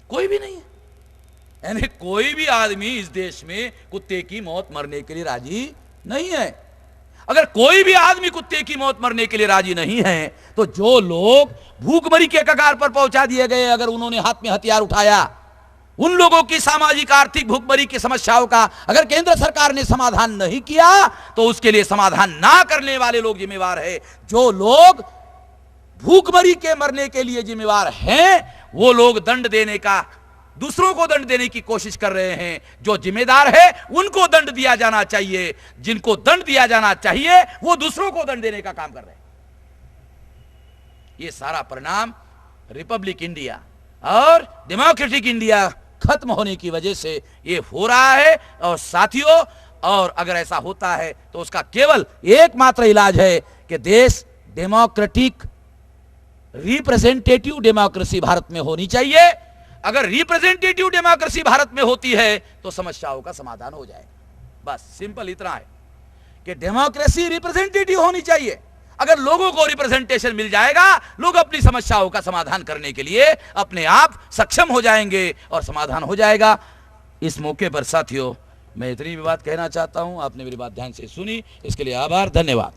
कोई भी नहीं है। यानी कोई भी आदमी इस देश में कुत्ते की मौत मरने के लिए राजी नहीं है। अगर कोई भी आदमी कुत्ते की मौत मरने के लिए राजी नहीं है, तो जो लोग भूखमरी के कगार पर पहुंचा दिए गए, अगर उन्होंने हाथ में हथियार उठाया, उन लोगों की सामाजिक आर्थिक भूखमरी की समस्याओं का अगर केंद्र सरकार ने समाधान नहीं किया, तो उसके लिए समाधान ना करने वाले लोग जिम्मेवार है। जो लोग भूखमरी के मरने के लिए जिम्मेवार हैं, वो लोग दंड देने का दूसरों को दंड देने की कोशिश कर रहे हैं। जो जिम्मेदार है उनको दंड दिया जाना चाहिए, जिनको दंड दिया जाना चाहिए वो दूसरों को दंड देने का काम कर रहे हैं। ये सारा परिणाम रिपब्लिक इंडिया और डेमोक्रेटिक इंडिया खत्म होने की वजह से ये हो रहा है। और साथियों, और अगर ऐसा होता है तो उसका केवल एकमात्र इलाज है कि देश डेमोक्रेटिक रिप्रेजेंटेटिव डेमोक्रेसी भारत में होनी चाहिए। अगर रिप्रेजेंटेटिव डेमोक्रेसी भारत में होती है तो समस्याओं का समाधान हो जाएगा। बस सिंपल इतना है कि डेमोक्रेसी रिप्रेजेंटेटिव होनी चाहिए। अगर लोगों को रिप्रेजेंटेशन मिल जाएगा, लोग अपनी समस्याओं का समाधान करने के लिए अपने आप सक्षम हो जाएंगे और समाधान हो जाएगा। इस मौके पर साथियों, मैं इतनी भी बात कहना चाहता हूं। आपने मेरी बात ध्यान से सुनी, इसके लिए आभार, धन्यवाद।